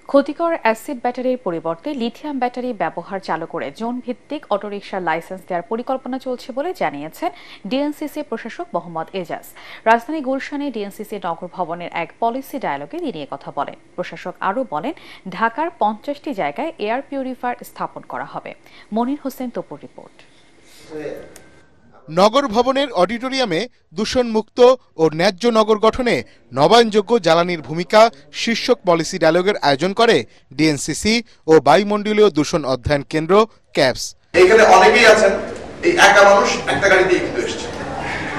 ক্ষতিকর অ্যাসিড ব্যাটারির পরিবর্তে লিথিয়াম ব্যাটারি ব্যবহার চালু করে জোন ভিত্তিক অটোরিকশার লাইসেন্স দেওয়ার পরিকল্পনা চলছে বলে জানিয়েছেন ডিএনসিসি প্রশাসক মোহাম্মদ এজাজ। রাজধানী গুলশানে ডিএনসিসি নগর ভবনের এক পলিসি ডায়ালগে তিনি কথা বলেন। প্রশাসক আরও বলেন, ঢাকার 50টি জায়গায় এয়ার পিউরিফায়ার স্থাপন করা হবে। মনির হোসেন তপুর রিপোর্ট। নগর ভবনের অডিটোরিয়ামে দূষণমুক্ত ও ন্যায্য নগর গঠনে নবায়নযোগ্য জ্বালানির ভূমিকা শীর্ষক পলিসি ডায়ালগের আয়োজন করে ডিএনসিসি ও বায়ুমণ্ডলীয় দূষণ অধ্যয়ন কেন্দ্র ক্যাপস। এখানে অনেকেই আছেন এই একা মানুষ একটা গাড়ি দিয়ে কিন্তু এসেছে।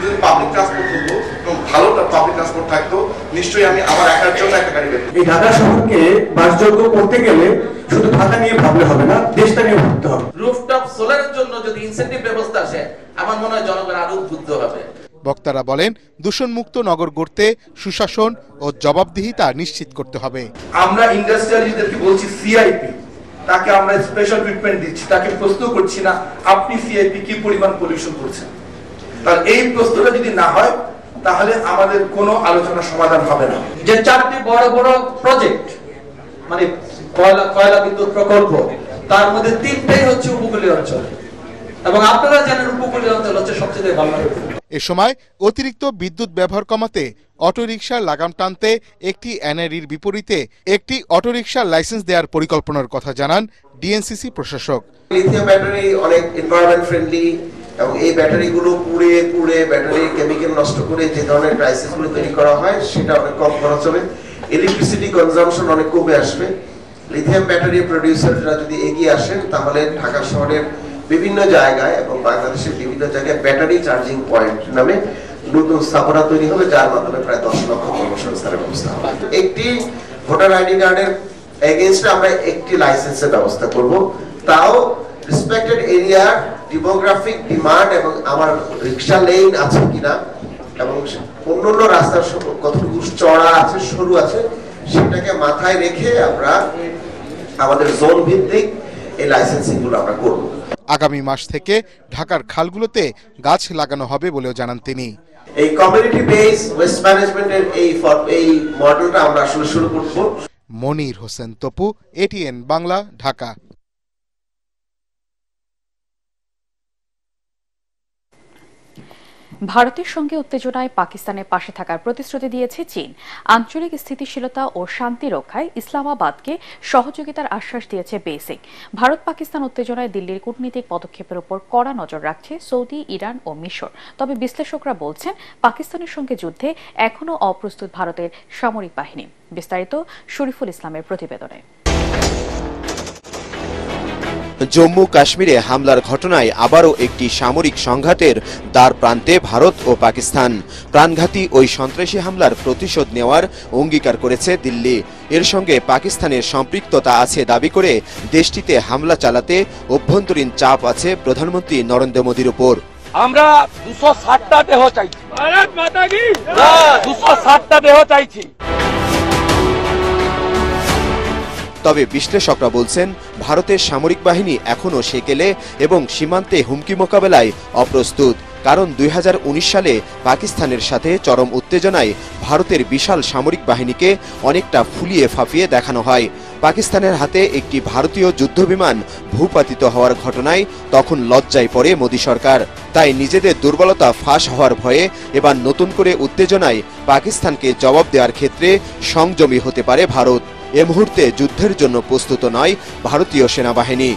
যদি পাবলিক ট্রান্সপোর্ট হতো এবং ভালো পাবলিক ট্রান্সপোর্ট থাকতো, নিশ্চয়ই আমি আমার একার জন্য একটা গাড়ি বের করব। এই ঢাকা শহরকে বাসযোগ্য করতে গেলে শুধু ঢাকা নিয়ে ভাবলে হবে না, দেশটা নিয়ে ভাবতে হবে। রুফটপ সোলারের জন্য যদি ইনসেন্টিভ ব্যবস্থা আসে, আমার মনে হয় জনগণ আরো উদ্বুদ্ধ হবে। বক্তারা বলেন, দূষণমুক্ত নগর গড়তে সুশাসন ও জবাবদিহিতা নিশ্চিত করতে হবে। আমরা ইন্ডাস্ট্রিয়ালিস্টদেরকে বলছি সিআইপি, তাকে আমরা স্পেশাল ট্রিটমেন্ট দিচ্ছি, তাকে প্রশ্ন করছি না আপনি সিআইপি কি পরিমাণ পলিউশন করছেন। তার এই প্রশ্নটা যদি না হয় তাহলে আমাদের কোনো আলোচনা সমাধান হবে না। যে 4টি বড় বড় প্রজেক্ট মানে কয়লা বিদ্যুৎ প্রকল্প, তার মধ্যে 3টাই হচ্ছে উপকূলীয় অঞ্চল, এবং আপনারা জানেন উপকূলীয় অঞ্চল হচ্ছে সবচেয়ে ভালো। এ সময় অতিরিক্ত বিদ্যুৎ ব্যবহার কমাতে অটোরিকশার লাগাম টানতে একটি এনআরইর বিপরীতে একটি অটোরিকশার লাইসেন্স দেওয়ার পরিকল্পনার কথা জানান ডিএনসিসি প্রশাসক। লিথিয়াম ব্যাটারি অনেক এনভায়রনমেন্ট ফ্রেন্ডলি এবং এই ব্যাটারিগুলো পুড়ে ব্যাটারি কেমিক্যাল নষ্ট করে যে ধরনের ক্রাইসিসগুলো তৈরি করা হয় সেটা অনেক কম খরচ হবে, ইলেকট্রিসিটি কনজাম্পশন অনেক কমে আসবে। লিথিয়াম ব্যাটারি প্রডিউসাররা যদি এগিয়ে আসেন তাহলে ঢাকা শহরের বিভিন্ন জায়গায় এবং বাংলাদেশের বিভিন্ন জায়গায় ব্যাটারি চার্জিং পয়েন্ট নামে নতুন স্থাপনা তৈরি হবে, যার মাধ্যমে প্রায় 10 লক্ষ কর্মসংস্থানের ব্যবস্থা হবে। একটি ভোটার আইডি কার্ডের এগেইনস্টে আমরা একটি লাইসেন্সের ব্যবস্থা করব, তাও রেসপেক্টেড এরিয়া ডেমোগ্রাফিক ডিমান্ড এবং আমার রিক্সা লেন আছে কিনা এবং অন্যান্য রাস্তার কতটুকু চড়া আছে সরু আছে সেটাকে মাথায় রেখে আমরা আমাদের জোন ভিত্তিক এই লাইসেন্সিং গুলো আমরা করব। আগামী মাস থেকে ঢাকার খালগুলোতে গাছ লাগানো হবে বলেও জানান তিনি। এই কমিউনিটি বেস ওয়েস্ট ম্যানেজমেন্টের এই মডেলটা আমরা আসলে শুরু করব। মনির হোসেন তপু, এটিএন বাংলা, ঢাকা। ভারতের সঙ্গে উত্তেজনায় পাকিস্তানের পাশে থাকার প্রতিশ্রুতি দিয়েছে চীন। আঞ্চলিক স্থিতিশীলতা ও শান্তি রক্ষায় ইসলামাবাদকে সহযোগিতার আশ্বাস দিয়েছে বেইজিং। ভারত পাকিস্তান উত্তেজনায় দিল্লির কূটনীতিক পদক্ষেপের উপর কড়া নজর রাখছে সৌদি, ইরান ও মিশর। তবে বিশ্লেষকরা বলছেন, পাকিস্তানের সঙ্গে যুদ্ধে এখনও অপ্রস্তুত ভারতের সামরিক বাহিনী। বিস্তারিত শরীফুল ইসলামের প্রতিবেদনে। জম্মু কাশ্মীরে হামলার ঘটনায় আবারও একটি সামরিক সংঘাতের দ্বার প্রান্তে ভারত ও পাকিস্তান। প্রাণঘাতী ওই সন্ত্রাসী হামলার প্রতিশোধ নেওয়ার অঙ্গীকার করেছে দিল্লি। এর সঙ্গে পাকিস্তানের সম্পৃক্ততা আছে দাবি করে দেশটিতে হামলা চালাতে অভ্যন্তরীণ চাপ আছে প্রধানমন্ত্রী নরেন্দ্র মোদীর উপর। আমরা 260টা দেহ চাইছি, ভারত মাতা কি 260টা দেহ চাইছি। তবে বিশ্লেষকরা বলছেন, ভারতের সামরিক বাহিনী এখনও সেকেলে এবং সীমান্তে হুমকি মোকাবেলায় অপ্রস্তুত। কারণ 2019 সালে পাকিস্তানের সাথে চরম উত্তেজনায় ভারতের বিশাল সামরিক বাহিনীকে অনেকটা ফুলিয়ে ফাঁপিয়ে দেখানো হয়। পাকিস্তানের হাতে একটি ভারতীয় যুদ্ধবিমান ভূপাতিত হওয়ার ঘটনায় তখন লজ্জায় পড়ে মোদী সরকার। তাই নিজেদের দুর্বলতা ফাঁস হওয়ার ভয়ে এবার নতুন করে উত্তেজনায় পাকিস্তানকে জবাব দেওয়ার ক্ষেত্রে সংযমী হতে পারে ভারত। এ মুহূর্তে যুদ্ধের জন্য প্রস্তুত নয় ভারতীয় সেনাবাহিনী।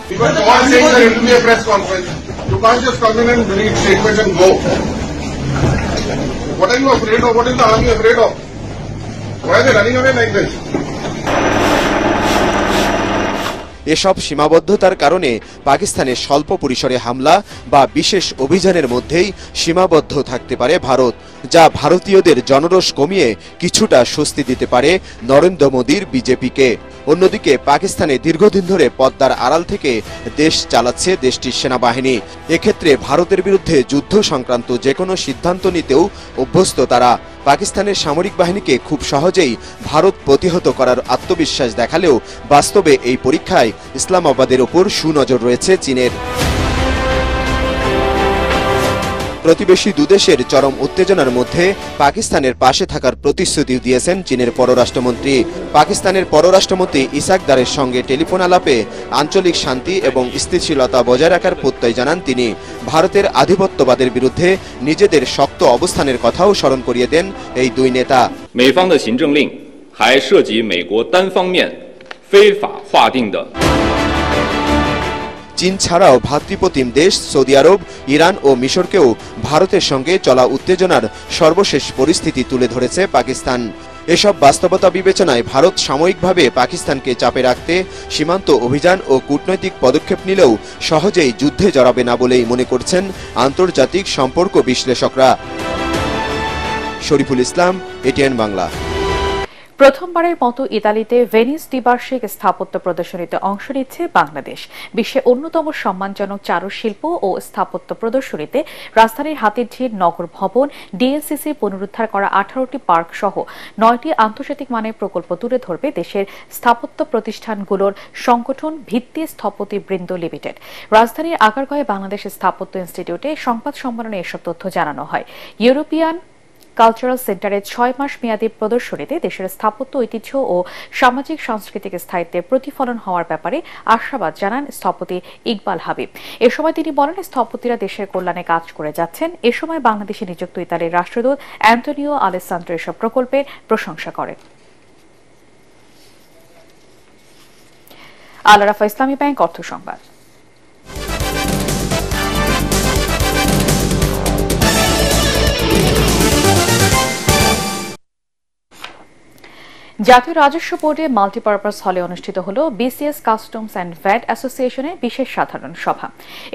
এসব সীমাবদ্ধতার কারণে পাকিস্তানের স্বল্প পরিসরে হামলা বা বিশেষ অভিযানের মধ্যেই সীমাবদ্ধ থাকতে পারে ভারত, যা ভারতীয়দের জনরোষ কমিয়ে কিছুটা স্বস্তি দিতে পারে নরেন্দ্র মোদীর বিজেপিকে। অন্যদিকে পাকিস্তানে দীর্ঘদিন ধরে পদ্মার আড়াল থেকে দেশ চালাচ্ছে দেশটির সেনাবাহিনী। এক্ষেত্রে ভারতের বিরুদ্ধে যুদ্ধ সংক্রান্ত যে কোনো সিদ্ধান্ত নিতেও অভ্যস্ত তারা। পাকিস্তানের সামরিক বাহিনীকে খুব সহজেই ভারত প্রতিহত করার আত্মবিশ্বাস দেখালেও বাস্তবে এই পরীক্ষায় ইসলামাবাদের ওপর সুনজর রয়েছে চীনের। প্রতিবেশী দুদেশের চরম উত্তেজনার মধ্যে পাকিস্তানের পাশে থাকার প্রতিশ্রুতি দিয়েছেন চীনের পররাষ্ট্রমন্ত্রী। পাকিস্তানের পররাষ্ট্রমন্ত্রী ইসাক দারের সঙ্গে টেলিফোন আলাপে আঞ্চলিক শান্তি এবং স্থিতিশীলতা বজায় রাখার প্রত্যয় জানান তিনি। ভারতের আধিপত্যবাদের বিরুদ্ধে নিজেদের শক্ত অবস্থানের কথাও স্মরণ করিয়ে দেন এই দুই নেতা। 美方的行政令还涉及美国单方面非法划定的 চীন ছাড়াও ভ্রাতৃপ্রতিম দেশ সৌদি আরব, ইরান ও মিশরকেও ভারতের সঙ্গে চলা উত্তেজনার সর্বশেষ পরিস্থিতি তুলে ধরেছে পাকিস্তান। এসব বাস্তবতা বিবেচনায় ভারত সাময়িকভাবে পাকিস্তানকে চাপে রাখতে সীমান্ত অভিযান ও কূটনৈতিক পদক্ষেপ নিলেও সহজেই যুদ্ধে জড়াবে না বলেই মনে করছেন আন্তর্জাতিক সম্পর্ক বিশ্লেষকরা। শরীফুল ইসলাম, এটিএন বাংলা। প্রথমবারের মতো ইতালিতে ভেনিস দ্বিবার্ষিক স্থাপত্য প্রদর্শনীতে অংশ নিচ্ছে বাংলাদেশ। বিশ্বের অন্যতম সম্মানজনক চারুশিল্প ও স্থাপত্য প্রদর্শনীতে রাজধানীর হাতিরঝিল নগর ভবন, ডিএলসিসি পুনরুদ্ধার করা 18টি পার্ক সহ 9টি আন্তর্জাতিক মানের প্রকল্প তুলে ধরবে দেশের স্থাপত্য প্রতিষ্ঠানগুলোর সংগঠন ভিত্তি স্থপতিবৃন্দ লিমিটেড। রাজধানীর আগারগাঁওয়ে বাংলাদেশ স্থাপত্য ইনস্টিটিউটে সংবাদ সম্মেলনে এসব তথ্য জানানো হয়। ইউরোপিয়ান কালচারাল সেন্টারের 6 মাস মেয়াদী প্রদর্শনীতে দেশের স্থাপত্য ঐতিহ্য ও সামাজিক সাংস্কৃতিক স্থায়িত্বের প্রতিফলন হওয়ার ব্যাপারে আশাবাদ জানান স্থপতি ইকবাল হাবিব। এ সময় তিনি বলেন, স্থপতিরা দেশের কল্যাণে কাজ করে যাচ্ছেন। এ সময় বাংলাদেশে নিযুক্ত ইতালির রাষ্ট্রদূত অ্যান্টোনিও আলেসান্দ্রো এসব প্রকল্পের প্রশংসা করেন। আল আরাফা ইসলামী ব্যাংক অর্থ সংবাদ। জাতীয় রাজস্ব বোর্ডে মাল্টিপারপাস হলে অনুষ্ঠিত হল বিসিএস কাস্টমস অ্যান্ড ভ্যাট অ্যাসোসিয়েশনের বিশেষ সাধারণ সভা।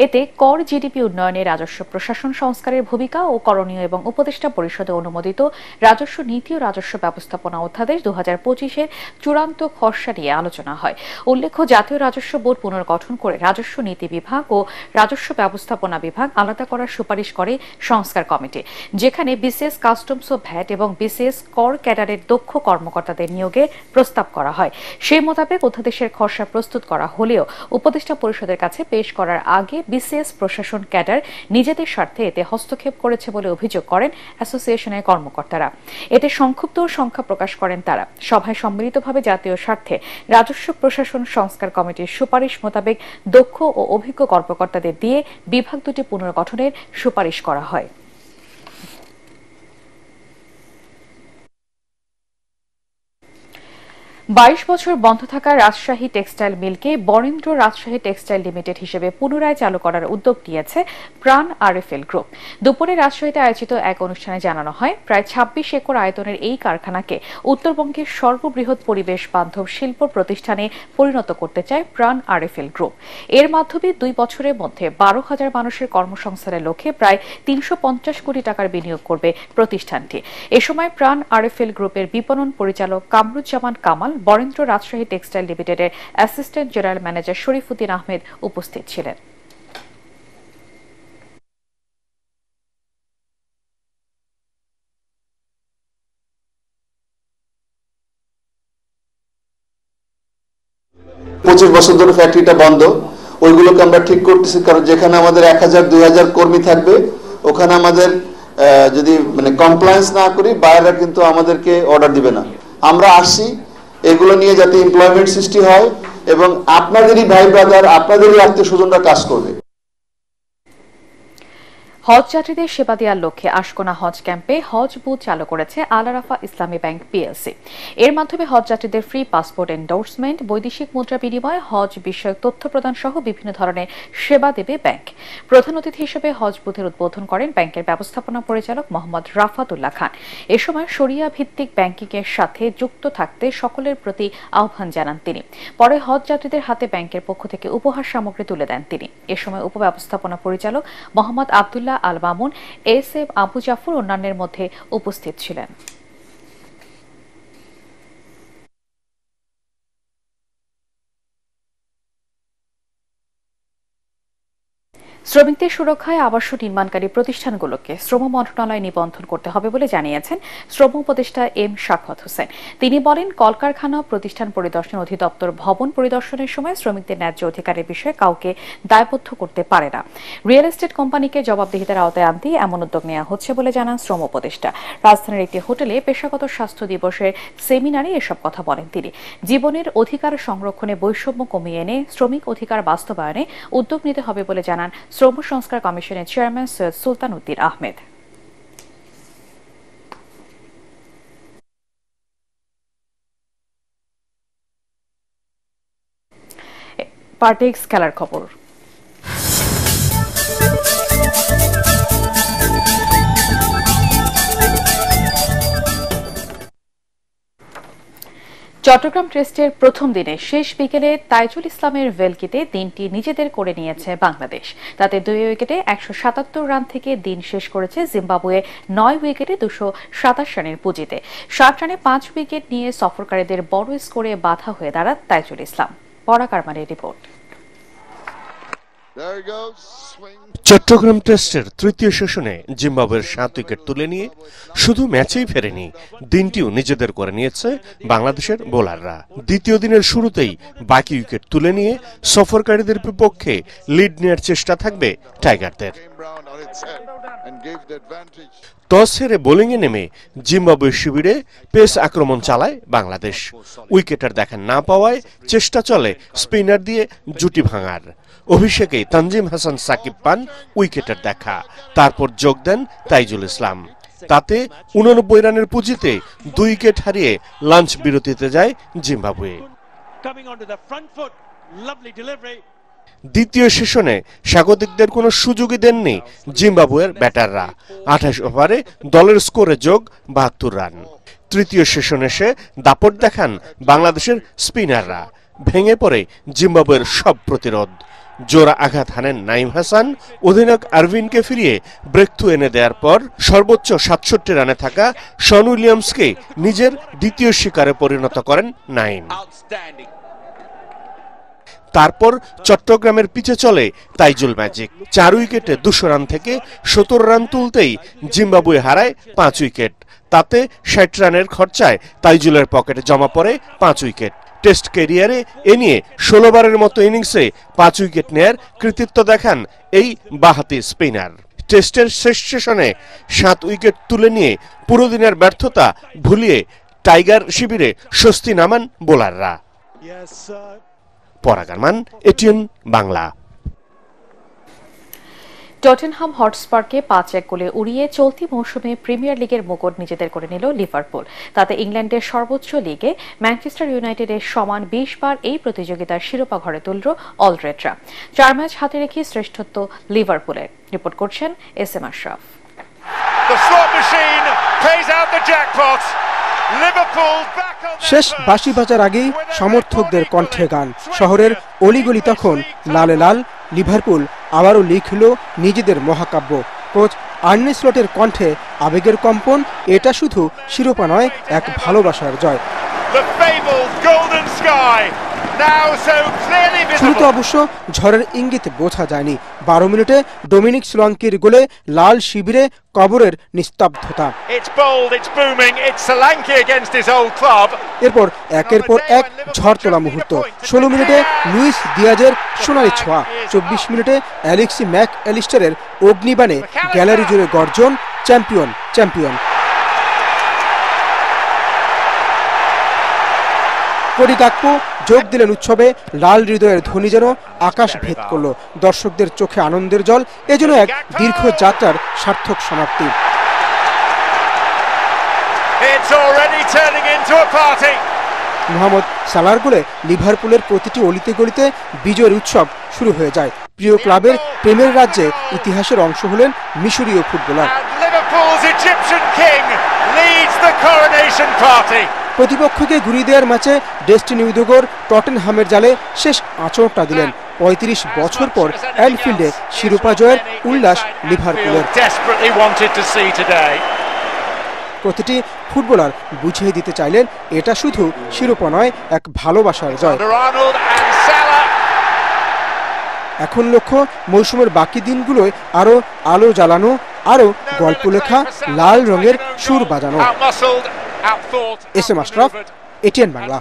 এতে কর জিডিপি উন্নয়নে রাজস্ব প্রশাসন সংস্কারের ভূমিকা ও করণীয় এবং উপদেষ্টা পরিষদে অনুমোদিত রাজস্ব নীতি ও রাজস্ব ব্যবস্থাপনা অধ্যাদেশ 2025-এর চূড়ান্ত খসড়া নিয়ে আলোচনা হয়। উল্লেখ্য, জাতীয় রাজস্ব বোর্ড পুনর্গঠন করে রাজস্ব নীতি বিভাগ ও রাজস্ব ব্যবস্থাপনা বিভাগ আলাদা করার সুপারিশ করে সংস্কার কমিটি, যেখানে বিসিএস কাস্টমস ও ভ্যাট এবং বিসিএস কর ক্যাডারের দক্ষ কর্মকর্তাদের নিয়োগের প্রস্তাব করা হয়। সেই মোতাবেক অধ্যাদেশের খসড়া প্রস্তুত করা হলেও উপদেষ্টা পরিষদের কাছে পেশ করার আগে বিসিএস প্রশাসন ক্যাডার নিজেদের স্বার্থে এতে হস্তক্ষেপ করেছে বলে অভিযোগ করেন অ্যাসোসিয়েশনের কর্মকর্তারা। এতে সংক্ষুব্ধ সংখ্যা প্রকাশ করেন তারা। সভায় সম্মিলিতভাবে জাতীয় স্বার্থে রাজস্ব প্রশাসন সংস্কার কমিটির সুপারিশ মোতাবেক দক্ষ ও অভিজ্ঞ কর্মকর্তাদের দিয়ে বিভাগ দুটি পুনর্গঠনের সুপারিশ করা হয়। 22 বছর বন্ধ থাকা রাজশাহী টেক্সটাইল মিলকে বরেন্দ্র রাজশাহী টেক্সটাইল লিমিটেড হিসেবে পুনরায় চালু করার উদ্যোগ নিয়েছে প্রাণ আরএফএল গ্রুপ। দুপুরে রাজশাহীতে আয়োজিত এক অনুষ্ঠানে জানানো হয়, প্রায় 26 একর আয়তনের এই কারখানাকে উত্তরবঙ্গের সর্ববৃহৎ পরিবেশ বান্ধব শিল্প প্রতিষ্ঠানে পরিণত করতে চায় প্রাণ আরএফএল গ্রুপ। এর মাধ্যমে 2 বছরের মধ্যে 12,000 মানুষের কর্মসংস্থানের লক্ষ্যে প্রায় 350 কোটি টাকার বিনিয়োগ করবে প্রতিষ্ঠানটি। এ সময় প্রাণ আরএফএল গ্রুপের বিপণন পরিচালক কামরুজ্জামান কামাল, বরেন্দ্র রাজশাহী টেক্সটাইল লিমিটেডের assistant general manager Sharifuddin Ahmed উপস্থিত ছিলেন। পঁচিশ বছর ধরে ফ্যাক্টরিটা বন্ধ, ওইগুলোকে আমরা ঠিক করতেছি, কারণ যেখানে আমাদের 1000-2000 কর্মী থাকবে ওখানে আমাদের যদি কমপ্লায়েন্স না করি বাইরেরা কিন্তু আমাদেরকে অর্ডার দিবে না। আমরা আসছি এগুলো নিয়ে যাতে এমপ্লয়মেন্ট সৃষ্টি হয় এবং আপনাদেরই ভাই ব্রাদার, আপনাদেরই আত্মীয় স্বজনরা কাজ করবে। হজ যাত্রীদের সেবা দেওয়ার লক্ষ্যে আশকোনা হজ ক্যাম্পে হজ বুথ চালু করেছে আল আরাফা ইসলামী ব্যাংক পিএলসি। এর মাধ্যমে হজ যাত্রীদের ফ্রি পাসপোর্ট এন্ডোর্সমেন্ট, বৈদেশিক মুদ্রা বিনিময়, হজ বিষয়ক তথ্য প্রদান সহ বিভিন্ন ধরনের সেবা দেবে ব্যাংক। প্রধান অতিথি হিসেবে হজ বুথের উদ্বোধন করেন ব্যাংকের ব্যবস্থাপনা পরিচালক মোহাম্মদ রাফাতুল্লাহ খান। এ সময় শরিয়া ভিত্তিক ব্যাংকিং এর সাথে যুক্ত থাকতে সকলের প্রতি আহ্বান জানান তিনি। পরে হজ যাত্রীদের হাতে ব্যাংকের পক্ষ থেকে উপহার সামগ্রী তুলে দেন তিনি। এ সময় উপব্যবস্থাপনা পরিচালক মোহাম্মদ আব্দুল্লাহ আল মামুন, এসএম আবু জাফর অন্যান্যের মধ্যে উপস্থিত ছিলেন। শ্রমিকদের সুরক্ষায় আবাস নির্মাণকারী প্রতিষ্ঠানগুলোকে শ্রম মন্ত্রণালয়ে নিবন্ধন করতে হবে বলে জানিয়েছেন শ্রম উপদেষ্টা এম শাখাওয়াত হোসেন। তিনি বলেন, কলকারখানা প্রতিষ্ঠান পরিদর্শন অধিদপ্তর ভবন পরিদর্শনের সময় শ্রমিকদের ন্যায্য অধিকারের বিষয়ে কাউকে দায়বদ্ধ করতে পারে না। রিয়েল এস্টেট কোম্পানিকে জবাবদিহিতার আওতায় আনতে এমন উদ্যোগ নেওয়া হচ্ছে বলে জানান শ্রম উপদেষ্টা। রাজধানীর একটি হোটেলে পেশাগত স্বাস্থ্য দিবসের সেমিনারে এসব কথা বলেন তিনি। জীবনের অধিকার সংরক্ষণে বৈষম্য কমিয়ে এনে শ্রমিক অধিকার বাস্তবায়নে উদ্যোগ নিতে হবে বলে জানান শ্রম সংস্কার কমিশনের চেয়ারম্যান সৈয়দ সুলতান উদ্দিন আহমেদ। পার্টিক্স খেলার খবর। চট্টগ্রাম টেস্টের প্রথম দিনে শেষ বিকেলে তাইজুল ইসলামের ভেলকিতে দিনটি নিজেদের করে নিয়েছে বাংলাদেশ। তাতে 2 উইকেটে 177 রান থেকে দিন শেষ করেছে জিম্বাবুয়ে 9 উইকেটে 227 রানের পুঁজিতে। 60 রানে 5 উইকেট নিয়ে সফরকারীদের বড় স্কোরে বাধা হয়ে দাঁড়ান তাইজুল ইসলাম। পরাকারমানের রিপোর্ট। চট্টগ্রাম টেস্টের তৃতীয় সেশনে জিম্বাবুয়ের 7 উইকেট তুলে নিয়ে শুধু ম্যাচেই ফেরেনি, দিনটিও নিজেদের করে নিয়েছে বাংলাদেশের বোলাররা। দ্বিতীয় দিনের শুরুতেই বাকি উইকেট তুলে নিয়ে সফরকারীদের বিপক্ষে লিড নেওয়ার চেষ্টা থাকবে টাইগারদের। টস হেরে বোলিংয়ে নেমে জিম্বাবুয়ের শিবিরে পেস আক্রমণ চালায় বাংলাদেশ। উইকেটার দেখা না পাওয়ায় চেষ্টা চলে স্পিনার দিয়ে জুটি ভাঙার। অভিষেকে তানজিম হাসান সাকিব পান উইকেটের দেখা, তারপর যোগ দেন তাইজুল ইসলাম। তাতে 89 রানের পুঁজিতে 2 উইকেট হারিয়ে লাঞ্চ বিরতিতে যায় জিম্বাবুয়ে। দ্বিতীয় সেশনে স্বাগতিকদের কোনো সুযোগই দেননি জিম্বাবুয়ের ব্যাটাররা। 28 ওভারে দলের স্কোরে যোগ 72 রান। তৃতীয় সেশনে এসে দাপট দেখান বাংলাদেশের স্পিনাররা। ভেঙে পড়ে জিম্বাবুয়ের সব প্রতিরোধ। জোড়া আঘাত হানেন নাইম হাসান। অধিনায়ক আরভিনকে ফিরিয়ে ব্রেকথ্রু এনে দেওয়ার পর সর্বোচ্চ 67 রানে থাকা শন উইলিয়ামসকে নিজের দ্বিতীয় শিকারে পরিণত করেন নাইম। তারপর চট্টগ্রামের পিছে চলে তাইজুল ম্যাজিক। 4 উইকেটে 200 রান থেকে 17 রান তুলতেই জিম্বাবুয়ে হারায় 5 উইকেট। তাতে 60 রানের খরচায় তাইজুলের পকেটে জমা পড়ে 5 উইকেট। টেস্ট ক্যারিয়ারে এ নিয়ে 16 বারের মতো ইনিংসে 5 উইকেট নেয়ার কৃতিত্ব দেখান এই বাঁহাতি স্পিনার। টেস্টের শেষ সেশনে 7 উইকেট তুলে নিয়ে পুরো দিনের ব্যর্থতা ভুলিয়ে টাইগার শিবিরে স্বস্তি নামান বোলাররা। পরাগারমান, এটিএন বাংলা। টটেনহাম হটস্পারকে 5-1 গোলে উড়িয়ে চলতি মৌসুমে প্রিমিয়ার লিগের মুকুট নিজেদের করে নিল লিভারপুল। তাতে ইংল্যান্ডের সর্বোচ্চ লিগে ম্যানচেস্টার ইউনাইটেডের সমান 20 বার এই প্রতিযোগিতার শিরোপা ঘরে তুলল অলরেডরা। 4 ম্যাচ হাতে রেখে শ্রেষ্ঠত্ব লিভারপুলের। রিপোর্ট করছেন এসএম আশরাফ। শেষ বাঁশি বাজার আগেই সমর্থকদের কণ্ঠে গান। শহরের অলিগলি তখন লালে লাল। লিভারপুল আবারও লিখল নিজেদের মহাকাব্য। কোচ আর্নে স্লটের কণ্ঠে আবেগের কম্পন। এটা শুধু শিরোপা নয়, এক ভালোবাসার জয়। শুরুতে অবশ্য ঝড়ের ইঙ্গিত বোঝা যায়নি। 12 মিনিটে ডোমিনিক সোলাঙ্কির গোলে লাল শিবিরে কবরের নিস্তব্ধতা। এরপর একের পর এক ঝড় তোলা মুহূর্ত। 16 মিনিটে লুইস দিয়াজের সোনালি ছোঁয়া। 24 মিনিটে অ্যালেক্সি ম্যাক অ্যালিস্টারের অগ্নিবাণে গ্যালারি জুড়ে গর্জন, চ্যাম্পিয়ন চ্যাম্পিয়ন। কোডি গাকপো যোগ দিলেন উৎসবে। লাল হৃদয়ের ধ্বনি যেন আকাশ ভেদ করল। দর্শকদের চোখে আনন্দের জল। এজন্য এক দীর্ঘ যাত্রার সার্থক সমাপ্তি। মোহাম্মদ সালার গোলে লিভারপুলের প্রতিটি অলিতে গলিতে বিজয়ের উৎসব শুরু হয়ে যায়। প্রিয় ক্লাবের প্রেমের রাজ্যে ইতিহাসের অংশ হলেন মিশরীয় ফুটবলার। প্রতিপক্ষকে ঘুরিয়ে দেওয়ার ম্যাচে ডেস্টিনি উদোগর টটেনহামের জালে শেষ আঁচড়টা দিলেন। 35 বছর পর অ্যানফিল্ডে শিরোপা জয়ের উল্লাস লিভারপুলের। প্রতিটি ফুটবলার বুঝিয়ে দিতে চাইলেন এটা শুধু শিরোপা নয়, এক ভালোবাসার জয়। এখন লক্ষ্য মৌসুমের বাকি দিনগুলোয় আরো আলো জ্বালানো, আরো গল্প লেখা, লাল রঙের সুর বাজানো। S M Ashraf, ATN Bangla.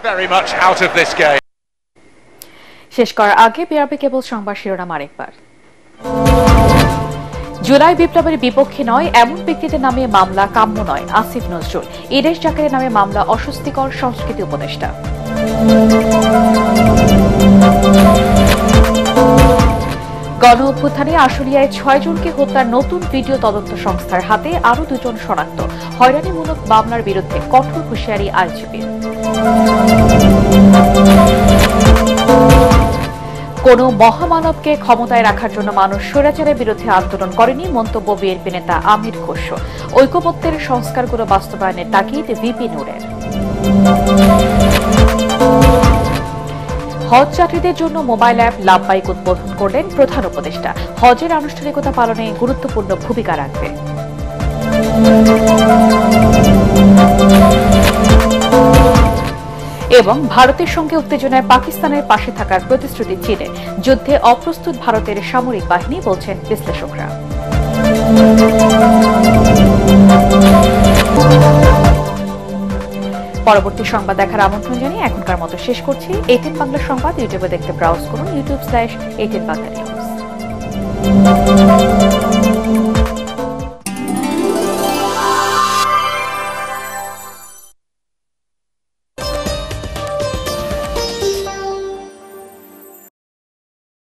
শেষ করার আগে বিআরবি কেবল সংবাদ শিরোনাম আরেকবার। জুলাই বিপ্লবের বিপক্ষে নয় এমন ব্যক্তিদের নামে মামলা কাম্য নয়, আসিফ নজরুল। ইরেশ জাকেরের নামে মামলা অস্বস্তিকর, সংস্কৃতি উপদেষ্টা। গণ অভ্যুত্থানে আশুলিয়ায় 6 জনকে হত্যার নতুন ভিডিও তদন্ত সংস্থার হাতে, আরও 2 জন শনাক্ত। হয়রানিমূলক মামলার বিরুদ্ধে কঠোর হুঁশিয়ারি আইনজীবীর। কোন মহামানবকে ক্ষমতায় রাখার জন্য মানুষ স্বৈরাচারের বিরুদ্ধে আন্দোলন করেনি, মন্তব্য বিএনপি নেতা আমির খসরু। ঐক্যমত্যের সংস্কারগুলো বাস্তবায়নের তাগিদ ভিপি নূরের। হজ যাত্রীদের জন্য মোবাইল অ্যাপ লাভবাইক উদ্বোধন করলেন প্রধান উপদেষ্টা। হজের আনুষ্ঠানিকতা পালনে গুরুত্বপূর্ণ ভূমিকা রাখবে। এবং ভারতের সঙ্গে উত্তেজনায় পাকিস্তানের পাশে থাকার প্রতিশ্রুতি চীনের। যুদ্ধে অপ্রস্তুত ভারতের সামরিক বাহিনী, বলছেন বিশ্লেষকরা। পরবর্তী সংবাদ দেখার আমন্ত্রণ জানিয়ে এখনকার মতো শেষ করছি। এটিএন বাংলা সংবাদ ইউটিউবে দেখতে ব্রাউজ করুন, youtube/এটিএন বাংলা নিউজ।